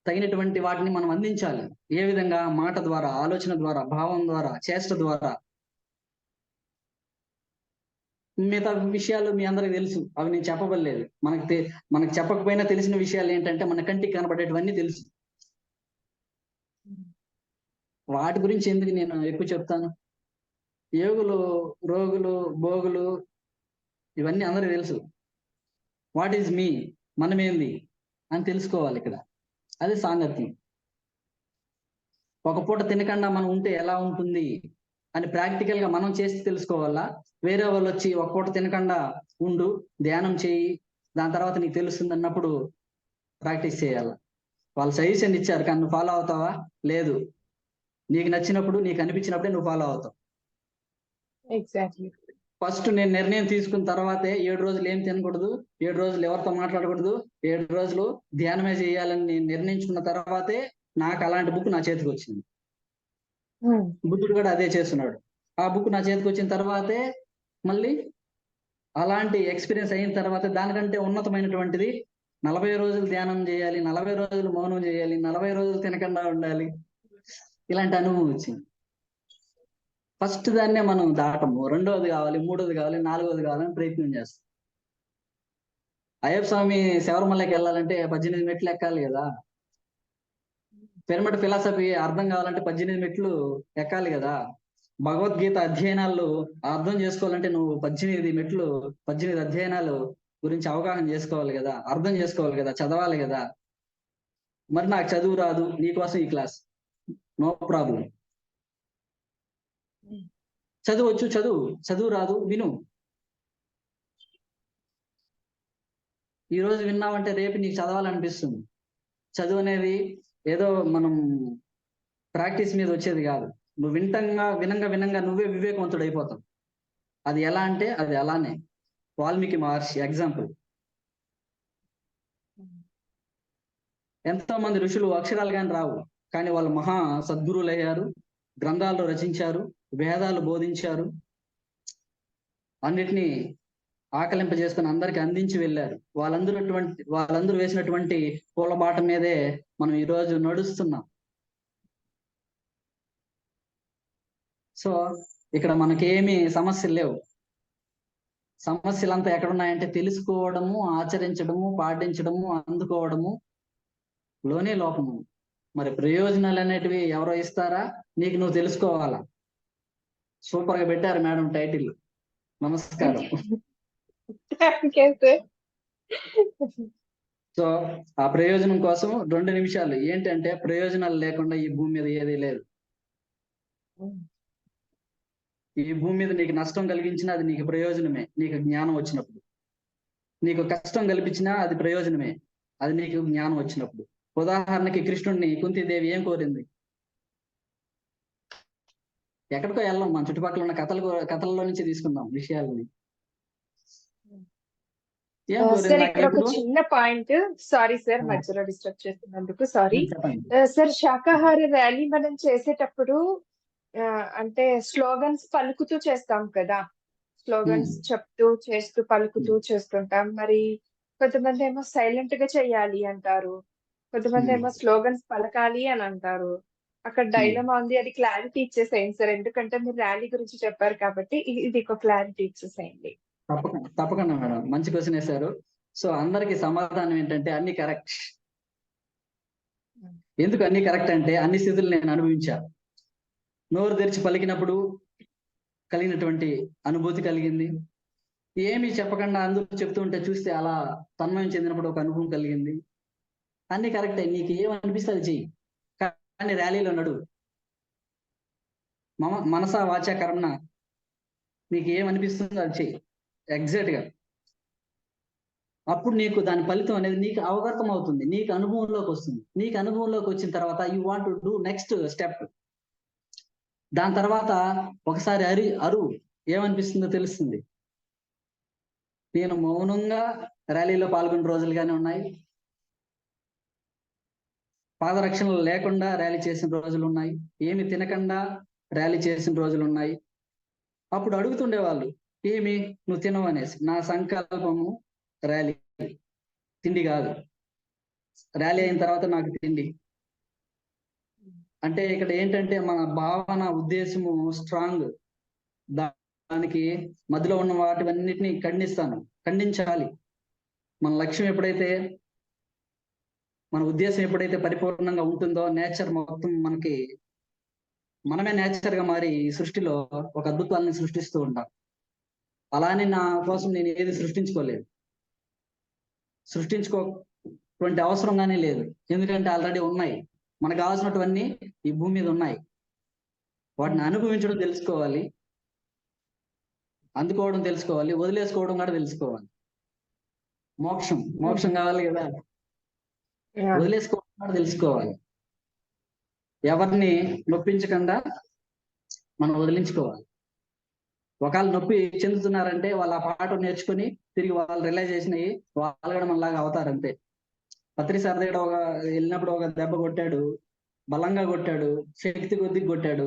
తగినటువంటి వాటిని మనం అందించాలి. ఏ విధంగా? మాట ద్వారా, ఆలోచన ద్వారా, భావం ద్వారా, చేష్ట ద్వారా. మిగతా విషయాలు మీ అందరికి తెలుసు, అవి నేను చెప్పబడలేదు. మనకు చెప్పకపోయినా తెలిసిన విషయాలు ఏంటంటే మన కంటికి కనబడేటివన్నీ తెలుసు. వాటి గురించి ఎందుకు నేను ఎక్కువ చెప్తాను? యోగులు, రోగులు, భోగులు ఇవన్నీ అందరికి తెలుసు. వాట్ ఈజ్ మీ, మనమేంది అని తెలుసుకోవాలి ఇక్కడ. అది సాంగత్యం. ఒక పూట తినకుండా మనం ఉంటే ఎలా ఉంటుంది అని ప్రాక్టికల్ గా మనం చేసి తెలుసుకోవాలా? వేరే వాళ్ళు వచ్చి ఒక పూట తినకుండా ఉండు, ధ్యానం చేయి, దాని తర్వాత నీకు తెలుస్తుంది అన్నప్పుడు ప్రాక్టీస్ చేయాలి. వాళ్ళు సజెషన్ ఇచ్చారు కానీ నువ్వు ఫాలో అవుతావా? లేదు. నీకు నచ్చినప్పుడు, నీకు అనిపించినప్పుడే నువ్వు ఫాలో అవుతావు. ఎగ్జాక్ట్లీ. ఫస్ట్ నేను నిర్ణయం తీసుకున్న తర్వాతే 7 రోజులు ఏం తినకూడదు, 7 రోజులు ఎవరితో మాట్లాడకూడదు, 7 రోజులు ధ్యానమే చేయాలని నేను నిర్ణయించుకున్న తర్వాతే నాకు అలాంటి బుక్ నా చేతికి వచ్చింది. బుద్ధుడు కూడా అదే చేస్తున్నాడు. ఆ బుక్ నా చేతికి వచ్చిన తర్వాతే మళ్ళీ అలాంటి ఎక్స్పీరియన్స్ అయిన తర్వాత దానికంటే ఉన్నతమైనటువంటిది 40 రోజులు ధ్యానం చేయాలి, 40 రోజులు మౌనం చేయాలి, 40 రోజులు తినకుండా ఉండాలి, ఇలాంటి అనుభవం వచ్చింది. ఫస్ట్ దాన్నే మనం దాటము, రెండవది కావాలి, మూడవది కావాలి, నాలుగవది కావాలని ప్రయత్నం చేస్తాం. అయ్యప్ప స్వామి శబరిమలకి వెళ్ళాలంటే 18 మెట్లు ఎక్కాలి కదా. పిరమిడ్ ఫిలాసఫీ అర్థం కావాలంటే 18 మెట్లు ఎక్కాలి కదా. భగవద్గీత అధ్యయనాలు అర్థం చేసుకోవాలంటే నువ్వు 18 అధ్యయనాలు గురించి అవగాహన చేసుకోవాలి కదా, అర్థం చేసుకోవాలి కదా, చదవాలి కదా. మరి నాకు చదువు రాదు, నీకోసం ఈ క్లాస్, నో ప్రాబ్లం. చదువు రాదు, విను. ఈ రోజు విన్నావంటే రేపు నీకు చదవాలనిపిస్తుంది. చదువు అనేది ఏదో మనం ప్రాక్టీస్ మీద వచ్చేది కాదు. నువ్వు వినంగా నువ్వే వివేకవంతుడు అయిపోతావు. అది ఎలా అంటే అది అలానే. వాల్మీకి మహర్షి ఎగ్జాంపుల్. ఎంతో మంది ఋషులు అక్షరాలు కానీ రావు, కానీ వాళ్ళు మహా సద్గురువులు అయ్యారు, గ్రంథాలు రచించారు, వేదాలు బోధించారు, అన్నిటినీ ఆకలింపజేసుకుని అందరికి అందించి వెళ్ళారు. వాళ్ళందరూ వేసినటువంటి పూలబాట మీదే మనం ఈరోజు నడుస్తున్నాం. సో ఇక్కడ మనకేమీ సమస్యలు లేవు. సమస్యలంతా ఎక్కడున్నాయంటే తెలుసుకోవడము, ఆచరించడము, పాటించడము, అందుకోవడము లోనే లోపము. మరి ప్రయోజనాలు అనేటివి ఎవరో ఇస్తారా? నీకు నువ్వు తెలుసుకోవాలా. సూపర్ గా పెట్టారు మేడం టైటిల్. నమస్కారం. సో ఆ ప్రయోజనం కోసం 2 నిమిషాలు ఏంటంటే, ప్రయోజనాలు లేకుండా ఈ భూమి మీద ఏదీ లేదు. ఈ భూమి మీద నీకు నష్టం కలిగించినా అది నీకు ప్రయోజనమే, నీకు జ్ఞానం వచ్చినప్పుడు. నీకు కష్టం కల్పించినా అది ప్రయోజనమే, అది నీకు జ్ఞానం వచ్చినప్పుడు. ఉదాహరణకి కృష్ణుడిని కుంతీదేవి ఏం కోరింది? ఎక్కడికో వెళ్ళాం, మన చుట్టుపక్కల ఉన్న కథల్లో నుంచి తీసుకుందాం విషయాలని. ఏం సార్ కోరింది? ఇక్కడ ఒక చిన్న పాయింట్, సారీ సార్ మధ్యలో డిస్టర్బ్ చేస్తున్నందుకు సారీ. సార్ శాకాహార ర్యాలీ మనం చేసేటప్పుడు అంటే స్లోగన్స్ పలుకుతూ చేస్తాం కదా, స్లోగన్స్ చెప్తూ చేస్తూ పలుకుతూ చేస్తుంటాం. మరి కొంతమంది ఏమో సైలెంట్ గా చెయ్యాలి అంటారు, కొంతమంది ఏమో స్లోగన్స్ పలకాలి అని అంటారు. అక్కడ డైలమా ఉంది, అది క్లారిటీ ఇచ్చేసేయండి సార్, ఎందుకంటే మీరు ర్యాలీ గురించి చెప్పారు కాబట్టి ఇది ఒక క్లారిటీ ఇచ్చేసేయండి. తప్పకుండా మేడం, మంచి క్వశ్చన్ వేశారు. సో అందరికి సమాధానం ఏంటంటే అన్ని కరెక్ట్. ఎందుకు అన్ని కరెక్ట్ అంటే అన్ని స్థితులు నేను అనుభవించా. నోరు తెరిచి పలికినప్పుడు కలిగినటువంటి అనుభూతి కలిగింది. ఏమి చెప్పకుండా అందరూ చెప్తూ ఉంటే చూస్తే అలా తన్మయం చెందినప్పుడు ఒక అనుభవం కలిగింది. అన్ని కరెక్టే, నీకు ఏమనిపిస్తే అది చెయ్యి, కానీ ర్యాలీలో నడు. మనసా వాచా కర్మణ, నీకు ఏమనిపిస్తుందో అది చెయ్యి ఎగ్జాక్ట్ గా. అప్పుడు నీకు దాని ఫలితం అనేది నీకు అవగతం అవుతుంది, నీకు అనుభవంలోకి వస్తుంది. నీకు అనుభవంలోకి వచ్చిన తర్వాత you want to do next step. దాని తర్వాత ఒకసారి అరువు ఏమనిపిస్తుందో తెలుస్తుంది. నేను మౌనంగా ర్యాలీలో పాల్గొన్న రోజులుగానే ఉన్నాయి, పాదరక్షణలు లేకుండా ర్యాలీ చేసిన రోజులు ఉన్నాయి, ఏమి తినకుండా ర్యాలీ చేసిన రోజులు ఉన్నాయి. అప్పుడు అడుగుతుండేవాళ్ళు, ఏమి నువ్వు తినవు అనేసి. నా సంకల్పము ర్యాలీ, తిండి కాదు. ర్యాలీ అయిన తర్వాత నాకు తిండి. అంటే ఇక్కడ ఏంటంటే మన భావన ఉద్దేశము స్ట్రాంగ్, దానికి మధ్యలో ఉన్న వాటివన్నిటిని ఖండించాలి. మన లక్ష్యం ఎప్పుడైతే, మన ఉద్దేశం ఎప్పుడైతే పరిపూర్ణంగా ఉంటుందో, నేచర్ మొత్తం మనమే నేచర్ గా మారి ఈ సృష్టిలో ఒక అద్భుతాలని సృష్టిస్తూ ఉంటాం. అలానే నా కోసం నేను ఏది సృష్టించుకోటువంటి అవసరంగానే లేదు, ఎందుకంటే ఆల్రెడీ ఉన్నాయి. మనకు కావాల్సినటువన్నీ ఈ భూమి మీద ఉన్నాయి. వాటిని అనుభవించడం తెలుసుకోవాలి, అందుకోవడం తెలుసుకోవాలి, వదిలేసుకోవడం కూడా తెలుసుకోవాలి. మోక్షం కావాలి కదా, వదిలేసుకోవడం కూడా తెలుసుకోవాలి. ఎవరిని నొప్పించకుండా మనం వదిలించుకోవాలి. ఒకవేళ నొప్పి చెందుతున్నారంటే వాళ్ళు ఆ పాఠం నేర్చుకుని తిరిగి వాళ్ళు రియలైజేషన్ అయ్యి వాళ్ళు కూడా మనలాగా అవుతారంతే. పత్రి సార్ దగ్గర వెళ్ళినప్పుడు ఒక దెబ్బ కొట్టాడు, బలంగా కొట్టాడు, శక్తి కొద్దిగా కొట్టాడు.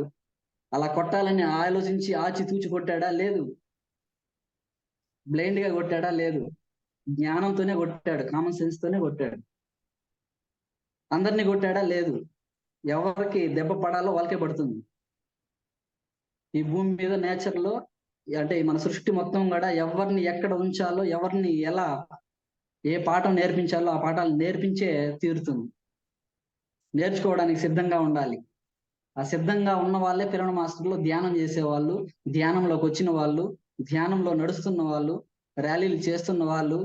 అలా కొట్టాలని ఆలోచించి ఆచితూచి కొట్టాడా? లేదు. బ్లైండ్ గా కొట్టాడా? లేదు. జ్ఞానంతోనే కొట్టాడు, కామన్ సెన్స్ తోనే కొట్టాడు. అందరినీ కొట్టాడా? లేదు. ఎవరికి దెబ్బ పడాలో వాళ్ళకే పడుతుంది. ఈ భూమి మీద నేచర్ లో, అంటే మన సృష్టి మొత్తం కూడా ఎవరిని ఎక్కడ ఉంచాలో, ఎవరిని ఎలా ఏ పాఠం నేర్పించాలో ఆ పాఠాలు నేర్పించే తీరుతుంది. నేర్చుకోవడానికి సిద్ధంగా ఉండాలి. ఆ సిద్ధంగా ఉన్న వాళ్ళే పిరమిడ్ మాస్టర్లు, ధ్యానం చేసేవాళ్ళు, ధ్యానంలోకి వచ్చిన వాళ్ళు, ధ్యానంలో నడుస్తున్న వాళ్ళు, ర్యాలీలు చేస్తున్న వాళ్ళు,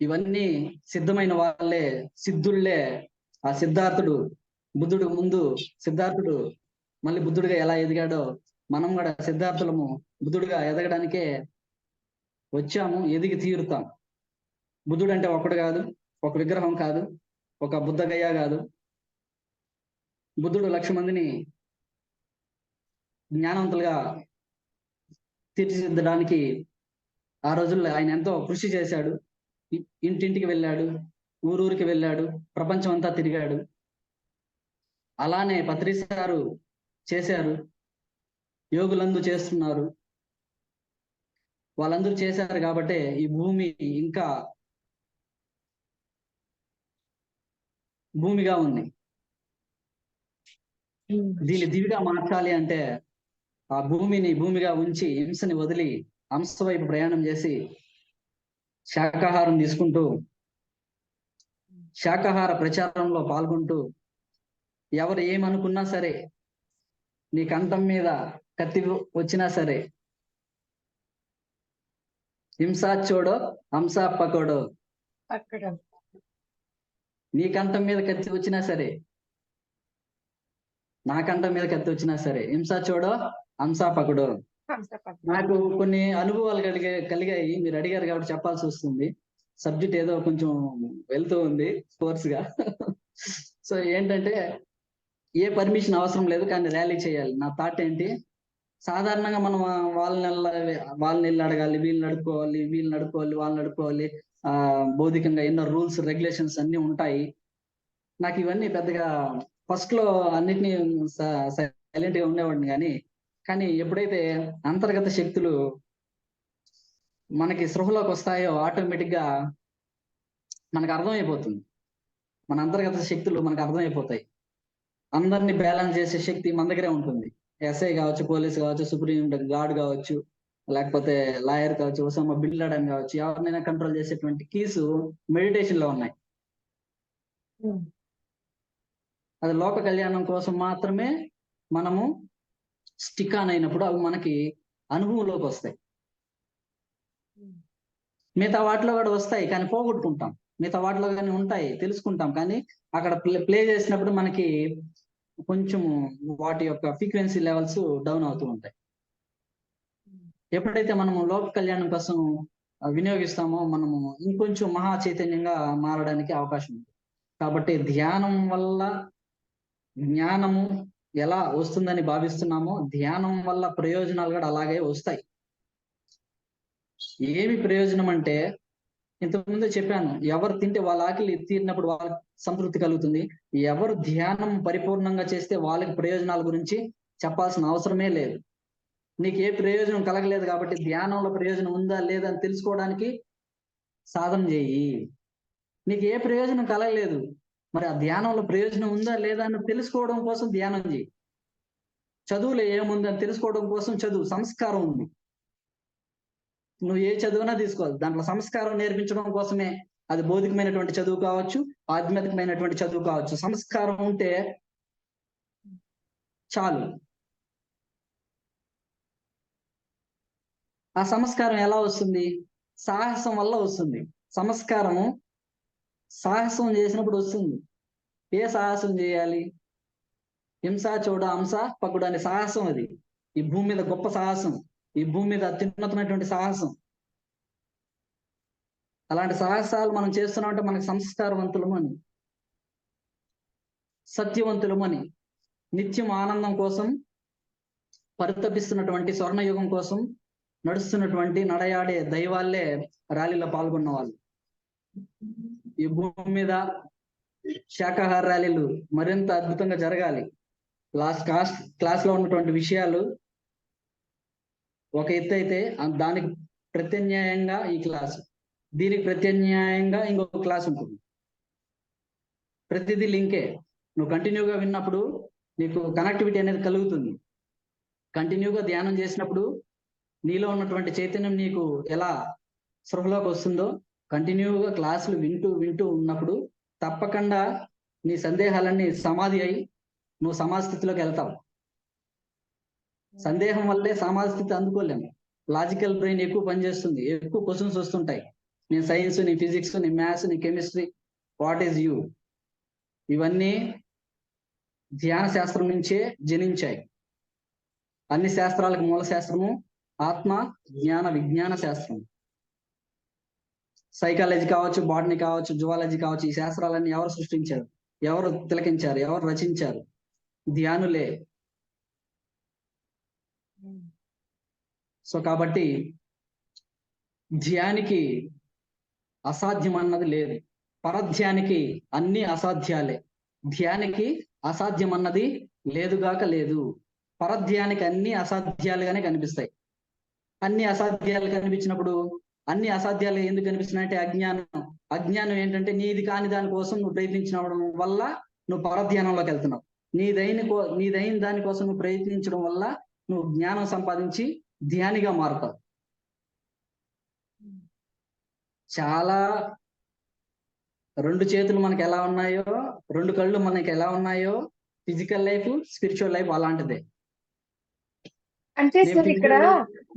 ఇవన్నీ సిద్ధమైన వాళ్ళే, సిద్ధుళ్లే. ఆ సిద్ధార్థుడు మళ్ళీ బుద్ధుడిగా ఎలా ఎదిగాడో మనం కూడా సిద్ధార్థులము బుద్ధుడిగా ఎదగడానికే వచ్చాము, ఎదిగి తీరుతాం. బుద్ధుడు అంటే ఒకడు కాదు, ఒక విగ్రహం కాదు, ఒక బుద్ధగయ్య కాదు. బుద్ధుడు 1,00,000 మందిని జ్ఞానవంతులుగా తీర్చిదిద్దడానికి ఆ రోజుల్లో ఆయన ఎంతో కృషి చేశాడు. ఇంటింటికి వెళ్ళాడు, ఊరూరికి వెళ్ళాడు, ప్రపంచం అంతా తిరిగాడు. అలానే పత్రి సారు చేశారు, యోగులందరూ చేస్తున్నారు. వాళ్ళందరూ చేశారు కాబట్టే ఈ భూమి ఇంకా భూమిగా ఉంది. దీన్ని దివిగా మార్చాలి అంటే ఆ భూమిని భూమిగా ఉంచి హింసని వదిలి హంస వైపు ప్రయాణం చేసి శాకాహారం తీసుకుంటూ, శాకాహార ప్రచారంలో పాల్గొంటూ, ఎవరు ఏమనుకున్నా సరే, నీ కంఠం మీద కత్తి వచ్చినా సరే, హింసా చోడో హంసా పకోడో, నీ కంఠం మీద కత్తి వచ్చినా సరే, నా కంఠం మీద కత్తి వచ్చినా సరే, హింసా చోడో హంసా పకడో. నాకు కొన్ని అనుభవాలు కలిగాయి, మీరు అడిగారు కాబట్టి చెప్పాల్సి వస్తుంది. సబ్జెక్ట్ ఏదో కొంచెం వెళ్తూ ఉంది కోర్స్ గా. సో ఏంటంటే, ఏ పర్మిషన్ అవసరం లేదు, కానీ ర్యాలీ చేయాలి. నా థాట్ ఏంటి, సాధారణంగా మనం వాళ్ళని వెళ్ళి అడగాలి, వీళ్ళని నడుపుకోవాలి, వాళ్ళని నడుపుకోవాలి. భౌతికంగా ఎన్నో రూల్స్ రెగ్యులేషన్స్ అన్ని ఉంటాయి. నాకు ఇవన్నీ పెద్దగా ఫస్ట్ లో అన్నిటినీ సైలెంట్ గా ఉండేవాడిని, కానీ ఎప్పుడైతే అంతర్గత శక్తులు మనకి సృహలోకి వస్తాయో ఆటోమేటిక్ గా మనకు అర్థమైపోతుంది. మన అంతర్గత శక్తులు మనకు అర్థమైపోతాయి. అందరినీ బ్యాలెన్స్ చేసే శక్తి మన దగ్గరే ఉంటుంది. ఎస్ఐ కావచ్చు, పోలీస్ కావచ్చు, సుప్రీం గార్డ్ కావచ్చు, లేకపోతే లాయర్ కావచ్చు, ఒసామా బిన్ లాడెన్ కావచ్చు, ఎవరినైనా కంట్రోల్ చేసేటువంటి కీస్ మెడిటేషన్ లో ఉన్నాయి. అది లోక కళ్యాణం కోసం మాత్రమే మనము స్టిక్ ఆన్ అయినప్పుడు అవి మనకి అనుభవంలోకి వస్తాయి. మిగతా వాటిలో కూడా వస్తాయి, కానీ పోగొట్టుకుంటాం. మిగతా వాటిలో కానీ ఉంటాయి, తెలుసుకుంటాం, కానీ అక్కడ ప్లే చేసినప్పుడు మనకి కొంచెం వాటి యొక్క ఫ్రీక్వెన్సీ లెవెల్స్ డౌన్ అవుతూ ఉంటాయి. ఎప్పుడైతే మనము లోక కళ్యాణం కోసం వినియోగిస్తామో మనము ఇంకొంచెం మహా చైతన్యంగా మారడానికి అవకాశం ఉంది. కాబట్టి ధ్యానం వల్ల జ్ఞానము ఎలా వస్తుందని భావిస్తున్నామో ధ్యానం వల్ల ప్రయోజనాలు కూడా అలాగే వస్తాయి. ఏమి ప్రయోజనం అంటే ఇంతకుముందే చెప్పాను, ఎవరు తింటే వాళ్ళ ఆకలి తీరినప్పుడు వాళ్ళకి సంతృప్తి కలుగుతుంది. ఎవరు ధ్యానం పరిపూర్ణంగా చేస్తే వాళ్ళకి ప్రయోజనాల గురించి చెప్పాల్సిన అవసరమే లేదు. నీకు ఏ ప్రయోజనం కలగలేదు కాబట్టి ధ్యానంలో ప్రయోజనం ఉందా లేదా అని తెలుసుకోవడానికి సాధన చేయి. నీకు ఏ ప్రయోజనం కలగలేదు, మరి ఆ ధ్యానంలో ప్రయోజనం ఉందా లేదా అని తెలుసుకోవడం కోసం ధ్యానం చేయి. చదువులో ఏముందని తెలుసుకోవడం కోసం చదువు. సంస్కారం ఉంది, నువ్వు ఏ చదువునా తీసుకోవాలి, దాంట్లో సంస్కారం నేర్పించడం కోసమే. అది భౌతికమైనటువంటి చదువు కావచ్చు, ఆధ్యాత్మికమైనటువంటి చదువు కావచ్చు. సంస్కారం ఉంటే చాలు. ఆ సంస్కారం ఎలా వస్తుంది? సాహసం వల్ల వస్తుంది. సంస్కారము సాహసం చేసినప్పుడు వస్తుంది. ఏ సాహసం చేయాలి? హింస చూడ హంస పకుడు అనే సాహసం. అది ఈ భూమి మీద గొప్ప సాహసం, ఈ భూమి మీద అత్యున్నతమైనటువంటి సాహసం. అలాంటి సాహసాలు మనం చేస్తున్నామంటే మనకు సంస్కారవంతులము అని, సత్యవంతులము అని, నిత్యం ఆనందం కోసం పరితపిస్తున్నటువంటి స్వర్ణయుగం కోసం నడుస్తున్నటువంటి నడయాడే దైవాల్లే ర్యాలీలో పాల్గొన్న వాళ్ళు. ఈ భూమి మీద శాకాహార ర్యాలీలు మరింత అద్భుతంగా జరగాలి. క్లాస్ లో ఉన్నటువంటి విషయాలు ఒక ఎత్తు అయితే దానికి ప్రత్యామ్నాయంగా ఈ క్లాస్, దీనికి ప్రత్యామ్నాయంగా ఇంకొక క్లాస్ ఉంటుంది. ప్రతిదీ లింకే. నువ్వు కంటిన్యూగా విన్నప్పుడు నీకు కనెక్టివిటీ అనేది కలుగుతుంది. కంటిన్యూగా ధ్యానం చేసినప్పుడు నీలో ఉన్నటువంటి చైతన్యం నీకు ఎలా స్పృహలోకి వస్తుందో, కంటిన్యూగా క్లాసులు వింటూ వింటూ ఉన్నప్పుడు తప్పకుండా నీ సందేహాలన్నీ సమాధి అయి నువ్వు సమాధి స్థితిలోకి వెళ్తావు. సందేహం వల్లే సమాధి స్థితి అందుకోలేము. లాజికల్ బ్రెయిన్ ఎక్కువ పనిచేస్తుంది, ఎక్కువ క్వశ్చన్స్ వస్తుంటాయి. నీ సైన్స్, నీ ఫిజిక్స్, నీ మ్యాథ్స్, నీ కెమిస్ట్రీ, వాట్ ఈజ్ యూ, ఇవన్నీ ధ్యాన శాస్త్రం నుంచే జనించాయి. అన్ని శాస్త్రాలకు మూల శాస్త్రము ఆత్మ జ్ఞాన విజ్ఞాన శాస్త్రం. సైకాలజీ కావచ్చు, బాటనీ కావచ్చు, జువాలజీ కావచ్చు, ఈ శాస్త్రాలన్నీ ఎవరు సృష్టించారు, ఎవరు తిలకించారు, ఎవరు రచించారు? ధ్యానులే. సో కాబట్టి ధ్యానికి అసాధ్యం అన్నది లేదు, పరధ్యానికి అన్ని అసాధ్యాలే. ధ్యానికి అసాధ్యం అన్నది లేదుగాక లేదు. పరధ్యానికి అన్ని అసాధ్యాలుగానే కనిపిస్తాయి. అన్ని అసాధ్యాలు కనిపించినప్పుడు అన్ని అసాధ్యాలు ఎందుకు కనిపిస్తున్నాయంటే అజ్ఞానం. అజ్ఞానం ఏంటంటే నీది కాని దానికోసం నువ్వు ప్రయత్నించడం వల్ల నువ్వు పరధ్యానంలోకి వెళ్తున్నావు. నీదైన దానికోసం నువ్వు ప్రయత్నించడం వల్ల నువ్వు జ్ఞానం సంపాదించి ధ్యానిగా మారుతావు. చాలా రెండు చేతులు మనకి ఎలా ఉన్నాయో, రెండు కళ్ళు మనకి ఎలా ఉన్నాయో, ఫిజికల్ లైఫ్, స్పిరిచువల్ లైఫ్ అలాంటిదే. అంటే సార్ ఇక్కడ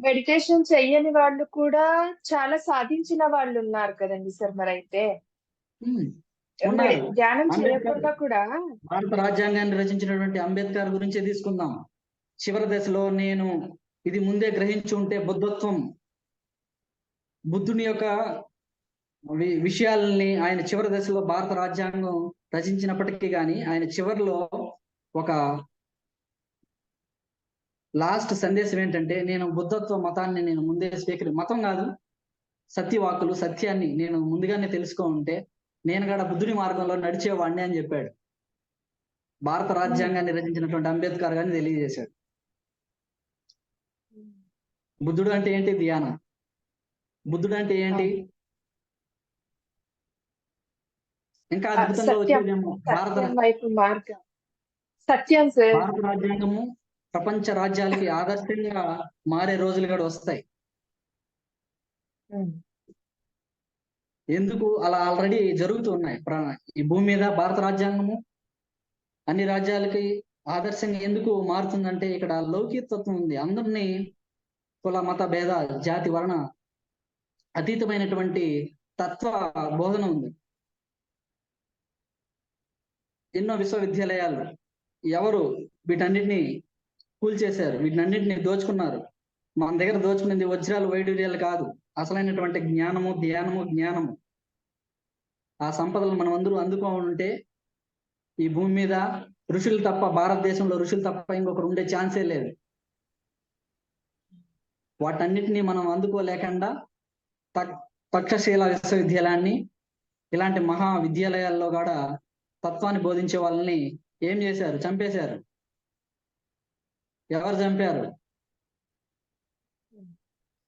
మెడిటేషన్ చెయ్యని వాళ్ళు కూడా చాలా సాధించిన వాళ్ళు ఉన్నారు కదండి సార్. మరి అయితే ధ్యానం చేయకుండా కూడా భారత రాజ్యాంగాన్ని రచించినటువంటి అంబేద్కర్ గురించే తీసుకుందాం. చివరి దశలో నేను ఇది ముందే గ్రహించి ఉంటే బుద్ధత్వం, బుద్ధుని యొక్క విషయాలని ఆయన చివరి దశలో భారత రాజ్యాంగం రచించినప్పటికీ కానీ ఆయన చివరిలో ఒక లాస్ట్ సందేశం ఏంటంటే, నేను బుద్ధత్వ మతాన్ని నేను ముందే మతం కాదు, సత్యవాకులు, సత్యాన్ని నేను ముందుగానే తెలుసుకో ఉంటే నేను కూడా బుద్ధుని మార్గంలో నడిచేవాడిని అని చెప్పాడు. భారత రాజ్యాంగాన్ని రచించినటువంటి అంబేద్కర్ గారిని తెలియజేశాడు. బుద్ధుడు అంటే ఏంటి? ధ్యానం. బుద్ధుడు అంటే ఏంటి? ఇంకా అద్భుతంగా వచ్చేదేమో భారత రాజ్యాంగము ప్రపంచ రాజ్యాలకి ఆదర్శంగా మారే రోజులు కూడా వస్తాయి. ఎందుకు అలా ఆల్రెడీ జరుగుతూ ఉన్నాయి. ఈ భూమి మీద భారత రాజ్యాంగము అన్ని రాజ్యాలకి ఆదర్శంగా ఎందుకు మారుతుందంటే ఇక్కడ లౌకికత్వం ఉంది. అందరినీ కుల మత భేద జాతి వర్ణ అతీతమైనటువంటి తత్వ బోధన ఉంది. ఎన్నో విశ్వవిద్యాలయాలు ఎవరు వీటన్నిటిని కూల్చేశారు, వీటన్నిటిని దోచుకున్నారు. మన దగ్గర దోచుకునేది వజ్రాలు వైడూర్యాలు కాదు, అసలైనటువంటి జ్ఞానము, జ్ఞానము. ఆ సంపదలు మనం అందరూ అందుకోవాలంటే ఈ భూమి మీద ఋషులు తప్ప, భారతదేశంలో ఋషులు తప్ప ఇంకొకరు ఉండే ఛాన్సే లేదు. వాటన్నిటిని మనం అందుకోలేకుండా తక్షశిల విశ్వవిద్యాలయాన్ని, ఇలాంటి మహా విద్యాలయాల్లో కూడా తత్వాన్ని బోధించే వాళ్ళని ఏం చేశారు? చంపేశారు. ఎవరు చంపారు?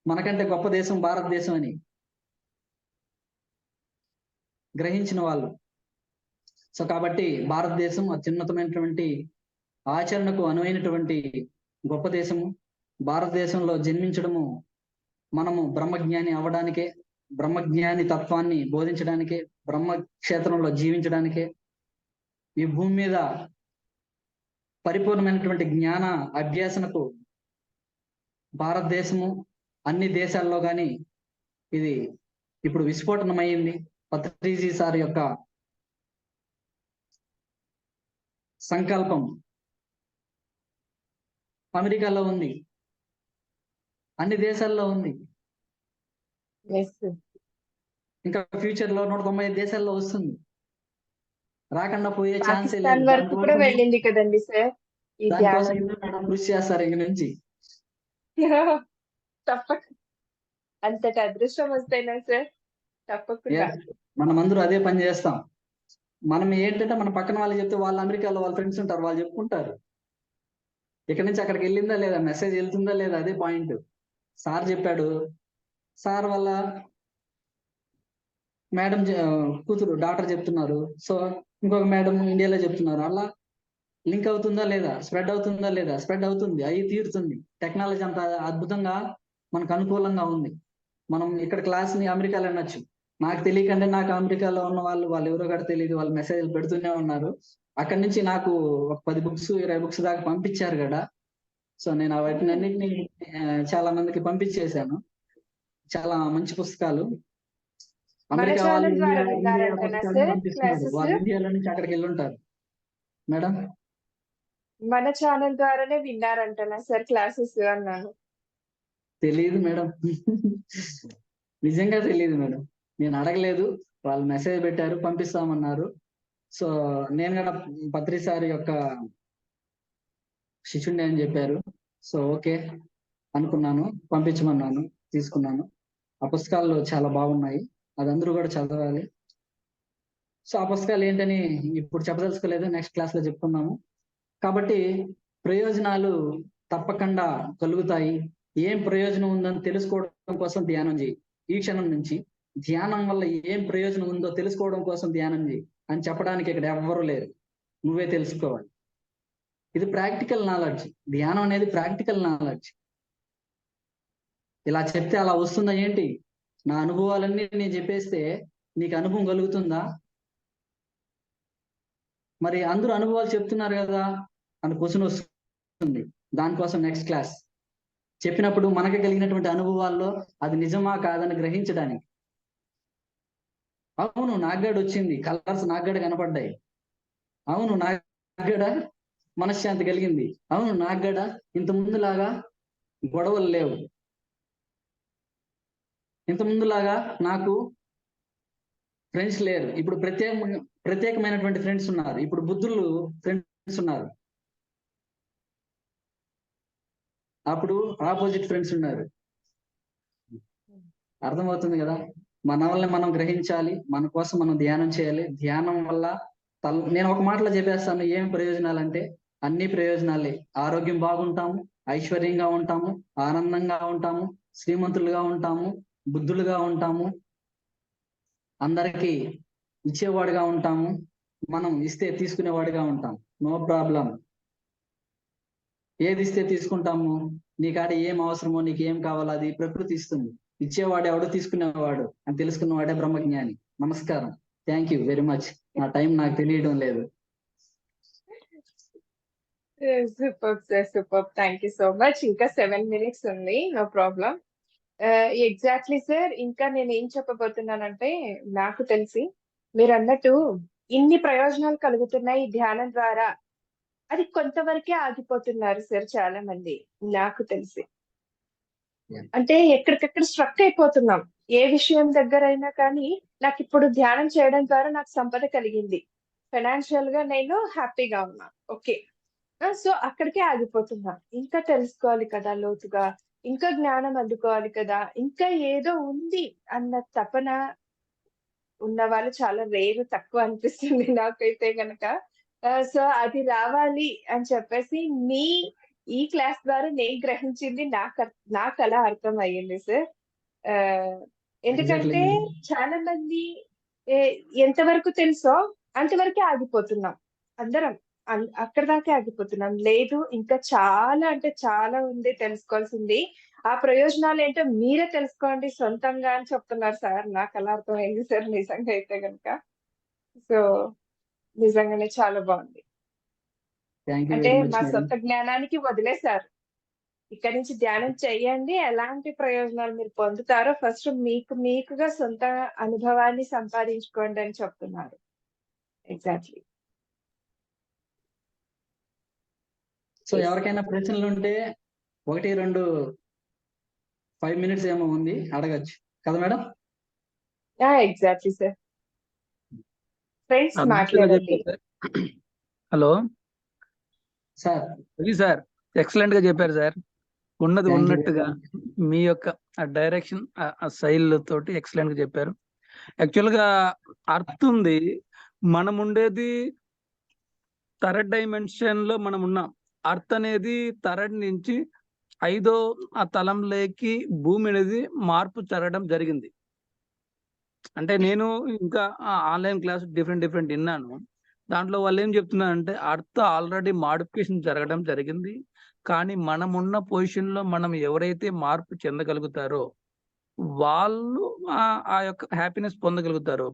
మనకంటే గొప్ప దేశం భారతదేశం అని గ్రహించిన వాళ్ళు. సో కాబట్టి భారతదేశం అత్యున్నతమైనటువంటి ఆచరణకు అనువైనటువంటి గొప్ప దేశము. భారతదేశంలో జన్మించడము మనము బ్రహ్మజ్ఞాని అవ్వడానికే, బ్రహ్మజ్ఞాని తత్వాన్ని బోధించడానికే, బ్రహ్మక్షేత్రంలో జీవించడానికే, ఈ భూమి మీద పరిపూర్ణమైనటువంటి జ్ఞాన అభ్యాసనకు భారతదేశము అన్ని దేశాల్లో కానీ ఇది ఇప్పుడు విస్ఫోటనమైంది. పత్రిజీ సార్ యొక్క సంకల్పం అమెరికాలో ఉంది, అన్ని దేశాల్లో ఉంది, ఇంకా ఫ్యూచర్ లో 195 దేశాల్లో వస్తుంది. రాకుండా పోయే ఛాన్సే పాకిస్తాన్ లేదు. వరకు కూడా వెళ్ళింది కదండి సార్ ఈ దానికోసం ధ్యానం. కృషి చేస్తారు ఇంక నుంచి. తప్పక అంతటి అదృష్టం వస్తేనా సార్ తప్పకుండా. మనమందరూ అదే పని చేస్తాం. మనం ఏంటంటే మన పక్కన వాళ్ళు చెప్తే వాళ్ళు అమెరికాలో వాళ్ళ ఫ్రెండ్స్ ఉంటారు, వాళ్ళు చెప్పుకుంటారు. ఇక్కడ నుంచి అక్కడికి వెళ్ళిందా లేదా, మెసేజ్ వెళ్తుందా లేదా, అదే పాయింట్. సార్ చెప్పాడు, సార్ వల్ల మేడం కూతురు డాక్టర్ చెప్తున్నారు, సో ఇంకొక మేడం ఇండియాలో చెప్తున్నారు. అలా లింక్ అవుతుందా లేదా, స్ప్రెడ్ అవుతుందా లేదా? స్ప్రెడ్ అవుతుంది, అయి తీరుతుంది. టెక్నాలజీ అంత అద్భుతంగా మనకు అనుకూలంగా ఉంది. మనం ఇక్కడ క్లాస్ ని అమెరికాలో వినొచ్చు. నాకు తెలియకంటే నాకు అమెరికాలో ఉన్న వాళ్ళు ఎవరో కూడా తెలియదు, వాళ్ళు మెసేజ్లు పెడుతూనే ఉన్నారు. అక్కడి నుంచి నాకు ఒక 10 బుక్స్ 20 బుక్స్ దాకా పంపించారు కదా. సో నేను వాటిని అన్నింటినీ చాలా మందికి పంపించేశాను. చాలా మంచి పుస్తకాలు. అమెరికా వాళ్ళు ఇండియా పుస్తకాలను పంపిస్తున్నారు. వాళ్ళు ఇండియాలో నుంచి అక్కడికి వెళ్ళి ఉంటారు మేడం. మన ఛానల్ ద్వారానే విన్నారంటనా సార్ క్లాసెస్ అన్నాను. తెలియదు మేడం, నిజంగా తెలియదు మేడం. నేను అడగలేదు, వాళ్ళు మెసేజ్ పెట్టారు, పంపిస్తామన్నారు. సో నేను కూడా పత్రి సార్ యొక్క శిష్యుడిని అని చెప్పారు. సో ఓకే అనుకున్నాను, పంపించమన్నాను, తీసుకున్నాను. ఆ పుస్తకాలు చాలా బాగున్నాయి, అది అందరూ కూడా చదవాలి. సో ఆ పుస్తకాలు ఏంటని ఇప్పుడు చెప్పదలుచుకోలేదు, నెక్స్ట్ క్లాస్ లో చెప్పుకున్నాము. కాబట్టి ప్రయోజనాలు తప్పకుండా కలుగుతాయి. ఏం ప్రయోజనం ఉందని తెలుసుకోవడం కోసం ధ్యానం చేయి. ఈ క్షణం నుంచి ధ్యానం వల్ల ఏం ప్రయోజనం ఉందో తెలుసుకోవడం కోసం ధ్యానం చేయి అని చెప్పడానికి ఇక్కడ ఎవ్వరూ లేరు, నువ్వే తెలుసుకోవాలి. ఇది ప్రాక్టికల్ నాలెడ్జ్. ధ్యానం అనేది ప్రాక్టికల్ నాలెడ్జ్. ఇలా చెప్తే అలా వస్తుందా ఏంటి? నా అనుభవాలన్నీ నేను చెప్పేస్తే నీకు అనుభవం కలుగుతుందా? మరి అందరూ అనుభవాలు చెప్తున్నారు కదా అని క్వశ్చన్ వస్తుంది. దానికోసం నెక్స్ట్ క్లాస్ చెప్పినప్పుడు మనకి కలిగినటువంటి అనుభవాల్లో అది నిజమా కాదని గ్రహించడానికి. అవును నాగడ వచ్చింది, కలర్స్ నాగడ కనపడ్డాయి. అవును నాగడ మనశ్శాంతి కలిగింది. అవును నాగడ ఇంత ముందులాగా గొడవలు లేవు. ఇంత ముందులాగా నాకు ఫ్రెండ్స్ లేరు. ఇప్పుడు ప్రత్యేకమైనటువంటి ఫ్రెండ్స్ ఉన్నారు. ఇప్పుడు బుద్ధులు ఫ్రెండ్స్ ఉన్నారు, అప్పుడు ఆపోజిట్ ఫ్రెండ్స్ ఉన్నారు. అర్థమవుతుంది కదా? మన వల్ల మనం గ్రహించాలి, మన కోసం మనం ధ్యానం చేయాలి. ధ్యానం వల్ల నేను ఒక మాటలో చెప్పేస్తాను ఏం ప్రయోజనాలు అంటే అన్ని ప్రయోజనాలే. ఆరోగ్యం బాగుంటాము, ఐశ్వర్యంగా ఉంటాము, ఆనందంగా ఉంటాము, శ్రీమంతులుగా ఉంటాము, బుద్ధులుగా ఉంటాము, అందరికీ ఇచ్చేవాడుగా ఉంటాము, మనం ఇస్తే తీసుకునేవాడుగా ఉంటాం. No problem. ఏది ఇస్తే తీసుకుంటాము? నీ కాడ ఏం అవసరమో, నీకు ఏం కావాలో అది ప్రకృతి ఇస్తుంది. ఇచ్చేవాడు ఎవడు, తీసుకునేవాడు అని తెలుసుకున్నవాడే బ్రహ్మజ్ఞాని. నమస్కారం, థ్యాంక్ యూ వెరీ మచ్. నా టైం నాకు తెలియడం లేదు. Super sir, super. Thank you so much. ఇంకా 7 minutes ఉంది, నో ప్రాబ్లం. Exactly sir. ఇంకా నేను ఏం చెప్పబోతున్నానంటే, నాకు తెలిసి మీరు అన్నట్టు ఇన్ని ప్రయోజనాలు కలుగుతున్నాయి ఈ ధ్యానం ద్వారా, అది కొంతవరకే ఆగిపోతున్నారు సార్ చాలా మంది నాకు తెలిసి. Yeah. అంటే ఎక్కడికక్కడ స్ట్రక్ అయిపోతున్నాం. ఏ విషయం దగ్గరైనా కానీ నాకు ఇప్పుడు ధ్యానం చేయడం ద్వారా నాకు సంపద కలిగింది. ఫైనాన్షియల్ గా నేను హ్యాపీగా ఉన్నా. ఓకే. సో అక్కడికే ఆగిపోతున్నా. ఇంకా తెలుసుకోవాలి కదా లోతుగా. ఇంకా జ్ఞానం అందుకోవాలి కదా. ఇంకా ఏదో ఉంది అన్న తపన ఉన్నవాళ్ళు చాలా రేర్, తక్కువ అనిపిస్తుంది నాకైతే గనక. సో అది రావాలి అని చెప్పేసి ఈ క్లాస్ ద్వారా నేను గ్రహించింది నాకలా అర్థమయ్యింది సార్. ఆహ్, ఎగ్జాక్ట్లీ ఎందుకంటే చాలా మంది ఎ ఎంతవరకు తెలుసో అంతవరకే ఆగిపోతున్నాం. అందరం అక్కడి దాకే ఆగిపోతున్నాం. లేదు ఇంకా చాలా అంటే చాలా ఉంది తెలుసుకోవాల్సింది. ఆ ప్రయోజనాలేంటో మీరే తెలుసుకోండి సొంతంగా అని చెప్తున్నారు సార్. నాకలా అర్థమైంది సార్ నిజంగా అయితే గనక. సో, నిజంగానే చాలా బావుంది. థ్యాంక్ యూ అంటే వెరీ మచ్ మా మేడం. సొంత జ్ఞానానికి వదిలేసారు. ఇక్కడి నుంచి ధ్యానం చేయండి. ఎలాంటి ప్రయోజనాలు మీరు పొందుతారో ఫస్ట్ మీకుగా సొంత అనుభవాన్ని సంపాదించుకోండి అని చెప్తున్నారు. ఎగ్జాక్ట్‌లీ. So yes. ఎవరికైనా ప్రశ్నలు ఉంటే 1, 2 5 మినిట్స్ ఏమో ఉంది, అడగచ్చు కదా మేడం? Exactly sir. ఫ్రెండ్స్ అద్భుతంగా మాట్లాడండి. చెప్పారు sir. Hello sir Ravi sir, excellent గా చెప్పారు సార్. ఉన్నది థ్యాంక్ యూ వెరీ ఉన్నట్టుగా మచ్. మీ యొక్క ఆ డైరెక్షన్, ఆ శైలి తోటి ఎక్సలెంట్ గా చెప్పారు. యాక్చువల్ గా అర్థం ఉంది. మనం ఉండేది థర్డ్ డైమెన్షన్ లో మనం ఉన్నాం. అర్త్ అనేది థర్డ్ నుంచి 5వ ఆ తలంలోకి భూమి అనేది మార్పు జరగడం జరిగింది. అంటే నేను ఇంకా ఆన్లైన్ క్లాస్ డిఫరెంట్ విన్నాను. దాంట్లో వాళ్ళు ఏం చెప్తున్నారంటే అర్త్ ఆల్రెడీ మాడిఫికేషన్ జరగడం జరిగింది. కానీ మనం ఉన్న పొజిషన్ లో మనం ఎవరైతే మార్పు చెందగలుగుతారో వాళ్ళు ఆ యొక్క హ్యాపీనెస్ పొందగలుగుతారు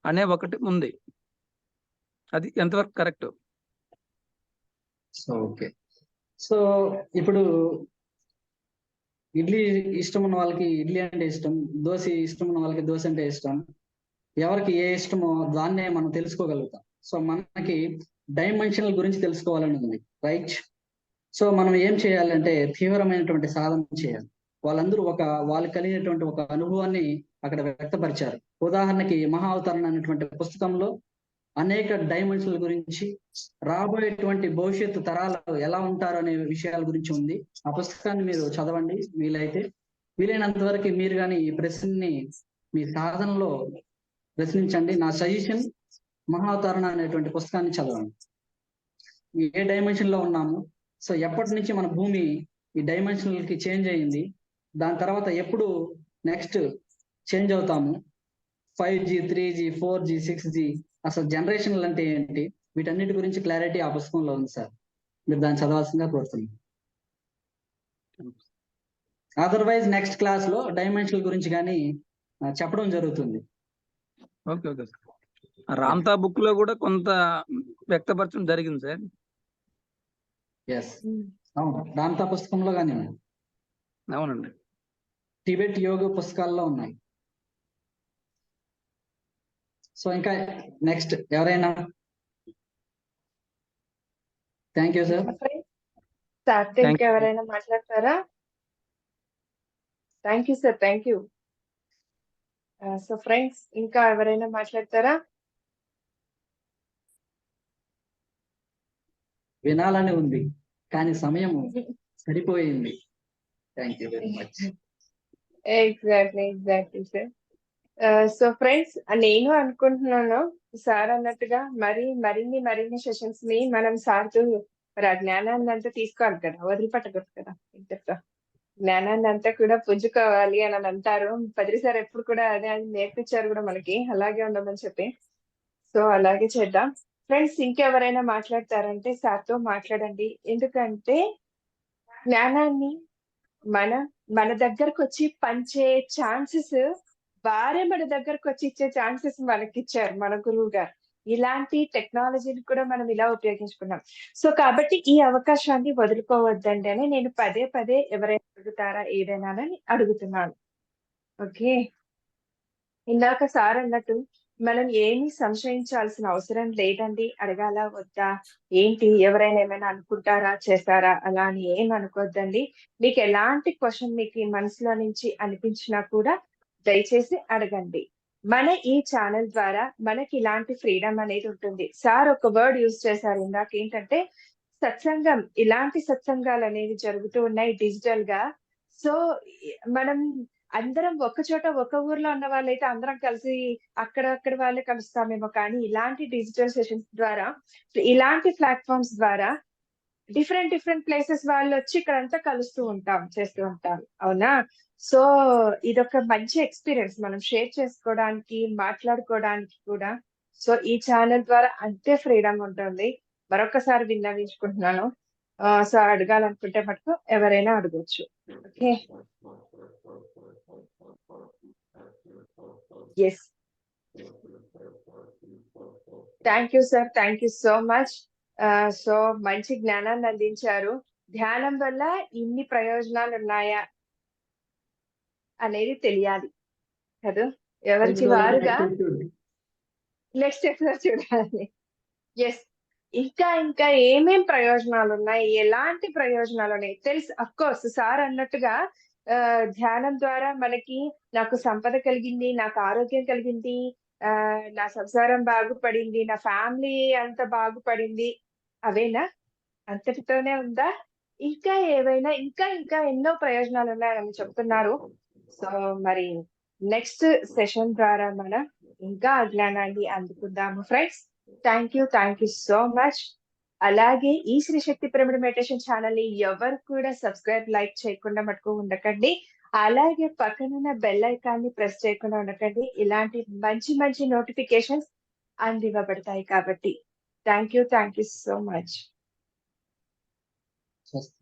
అనే ఒకటి ఉంది. అది ఎంతవరకు కరెక్ట్? So okay. సో ఇప్పుడు ఇడ్లీ ఇష్టం ఉన్న వాళ్ళకి ఇడ్లీ అంటే ఇష్టం, దోశ ఇష్టం ఉన్న వాళ్ళకి దోశ అంటే ఇష్టం. ఎవరికి ఏ ఇష్టమో దాన్నే మనం తెలుసుకోగలుగుతాం. సో మనకి డైమెన్షనల్ గురించి తెలుసుకోవాలని ఉంది, రైట్? సో మనం ఏం చేయాలంటే తీవ్రమైనటువంటి సాధన చేయాలి. వాళ్ళందరూ వాళ్ళకి కలిగినటువంటి ఒక అనుభవాన్ని అక్కడ వ్యక్తపరిచారు. ఉదాహరణకి మహా అవతరణ అనేటువంటి పుస్తకంలో అనేక డైమెన్షన్ల గురించి, రాబోయేటువంటి భవిష్యత్తు తరాలు ఎలా ఉంటారు అనే విషయాల గురించి ఉంది. ఆ పుస్తకాన్ని మీరు చదవండి వీలైతే. వీలైనంత వరకు మీరు కానీ ఈ ప్రశ్నని మీ సాధనలో ప్రశ్నించండి. నా సజెషన్ మహావతారణ అనేటువంటి పుస్తకాన్ని చదవండి. ఏ డైమెన్షన్ లో ఉన్నాము, సో ఎప్పటి నుంచి మన భూమి ఈ డైమెన్షనల్ కి చేంజ్ అయ్యింది, దాని తర్వాత ఎప్పుడు నెక్స్ట్ చేంజ్ అవుతాము, 5G 3G 4G 6G, అసలు జనరేషన్లు అంటే ఏంటి, వీటన్నిటి గురించి క్లారిటీ ఆ పుస్తకంలో ఉంది సార్. మీరు దాన్ని చదవాల్సిందిగా కోరుతున్నాను. Otherwise next class low dimensional గురించి కానీ చెప్పడం జరుగుతుంది. Okay okay sir. Ramtha book లో కూడా కొంత వ్యక్తపరచడం జరిగింది సార్. ఎస్, అవును, రామ్తా పుస్తకంలో కానీ ఉంది, అవునండి. టిబెట్ యోగ పుస్తకాల్లో ఉన్నాయి. సో ఇంకా నెక్స్ట్ ఎవరైనా? Thank you sir. సార్ ఇంకెవరైనా మాట్లాడతారా? Thank you sir, thank you. So friends ఇంకా ఎవరైనా మాట్లాడతారా? వినాలని ఉంది కానీ సమయం సరిపోయింది. Thank you very much. Exactly sir. So friends నేను అనుకుంటున్నాను సార్ అన్నట్టుగా మరిన్ని సెషన్స్ ని మనం సార్తో మరి ఆ జ్ఞానాన్ని అంతా తీసుకోవాలి కదా, వదిలిపెట్టకూడదు కదా. చెప్తా జ్ఞానాన్ని అంతా కూడా పుంజుకోవాలి అని అంటారు. పద్రి సార్ ఎప్పుడు కూడా అదే నేర్పించారు కూడా మనకి, అలాగే ఉండమని చెప్పి. సో అలాగే చేద్దాం. ఫ్రెండ్స్ ఇంకెవరైనా మాట్లాడతారంటే సార్తో మాట్లాడండి. ఎందుకంటే జ్ఞానాన్ని మన దగ్గరకు వచ్చి పంచే ఛాన్సెస్ వారే మన దగ్గరకు వచ్చి ఇచ్చే ఛాన్సెస్ మనకిచ్చారు మన గురువు గారు. ఇలాంటి టెక్నాలజీని కూడా మనం ఇలా ఉపయోగించుకున్నాం. సో కాబట్టి ఈ అవకాశాన్ని వదులుకోవద్దండి అని నేను పదే ఎవరైనా అడుగుతారా ఏదైనా అని అడుగుతున్నాను. ఓకే. ఇందాక సార్ అన్నట్టు మనం ఏమీ సంశయించాల్సిన అవసరం లేదండి. అడగాలా వద్దా? ఏంటి ఎవరైనా ఏమైనా అనుకుంటారా? చేస్తారా? అలా అని ఏం అనుకోవద్దండి. మీకు ఎలాంటి క్వెషన్ మీకు ఈ మనసులో నుంచి అనిపించినా కూడా దయచేసి అడగండి. మన ఈ ఛానల్ ద్వారా మనకి ఇలాంటి ఫ్రీడమ్ అనేది ఉంటుంది. సార్ ఒక వర్డ్ యూజ్ చేశారు ఇందాకేంటంటే సత్సంగం. ఇలాంటి సత్సంగాలనేవి జరుగుతూ ఉన్నాయి డిజిటల్‌గా. సో, మనం అందరం ఒక చోట ఒక ఊర్లో ఉన్న వాళ్ళైతే అందరం కలిసి అక్కడక్కడ వాళ్ళే కలుస్తామేమో కానీ ఇలాంటి డిజిటల్ సెషన్స్ ద్వారా, ఇలాంటి ప్లాట్‌ఫార్మ్స్ ద్వారా డిఫరెంట్ డిఫరెంట్ ప్లేసెస్ వాళ్ళొచ్చి ఇక్కడంతా కలుస్తూ ఉంటాం, చేస్తూ ఉంటాం. అవునా? సో, ఇదొక మంచి ఎక్స్‌పీరియన్స్ మనం షేర్ చేసుకోవడానికి, మాట్లాడుకోవడానికి కూడా. సో, ఈ ఛానల్ ద్వారా అంతే ఫ్రీడమ్ ఉంటుంది. మరొక్కసారి విన్నవించుకుంటున్నాను. సో, అడగాలనుకుంటే మటుకు ఎవరైనా అడగొచ్చు. Okay. Yes. Thank you sir. Thank you so much. So, మంచి జ్ఞానాన్ని అందించారు. ధ్యానం వల్ల ఇన్ని ప్రయోజనాలున్నాయా అనేది తెలియాలి కదూ! ఎవరికి వారుగా నెక్స్ట్ ఎపిసోడ్ చూడాలి. యెస్. ఇంకా ఏమేం ప్రయోజనాలున్నాయి? ఎలాంటి ప్రయోజనాలున్నాయి? అఫ్‌కోర్స్ సార్ అన్నట్టుగా ధ్యానం ద్వారా మనకి నాకు సంపద కలిగింది, నాకు ఆరోగ్యం కలిగింది, నా సంసారం బాగుపడింది, నా ఫ్యామిలీ అంతా బాగుపడింది. అవేనా? అంతటితోనే ఉందా? ఇంకా ఏవైనా ఇంకా ఎన్నో ప్రయోజనాలున్నాయని చెప్తున్నారు. సో, మరి నెక్స్ట్ సెషన్ ద్వారా మనం ఇంకా ఆ జ్ఞానాన్ని అందుకుందాము friends. Thank you so much. అలాగే ఈ శ్రీ శక్తి పిరమిడ్ మెడిటేషన్ ఛానల్‌ని ఎవరు కూడా సబ్స్క్రైబ్, లైక్ చేయకుండా మటుకు ఉండకండి. అలాగే పక్కనున్న బెల్ ఐకాన్‌ని ప్రెస్ చేయకుండా ఉండకండి. ఇలాంటి మంచి మంచి నోటిఫికేషన్స్ అందివ్వబడతాయి కాబట్టి. Thank you so much. స్వస్తి.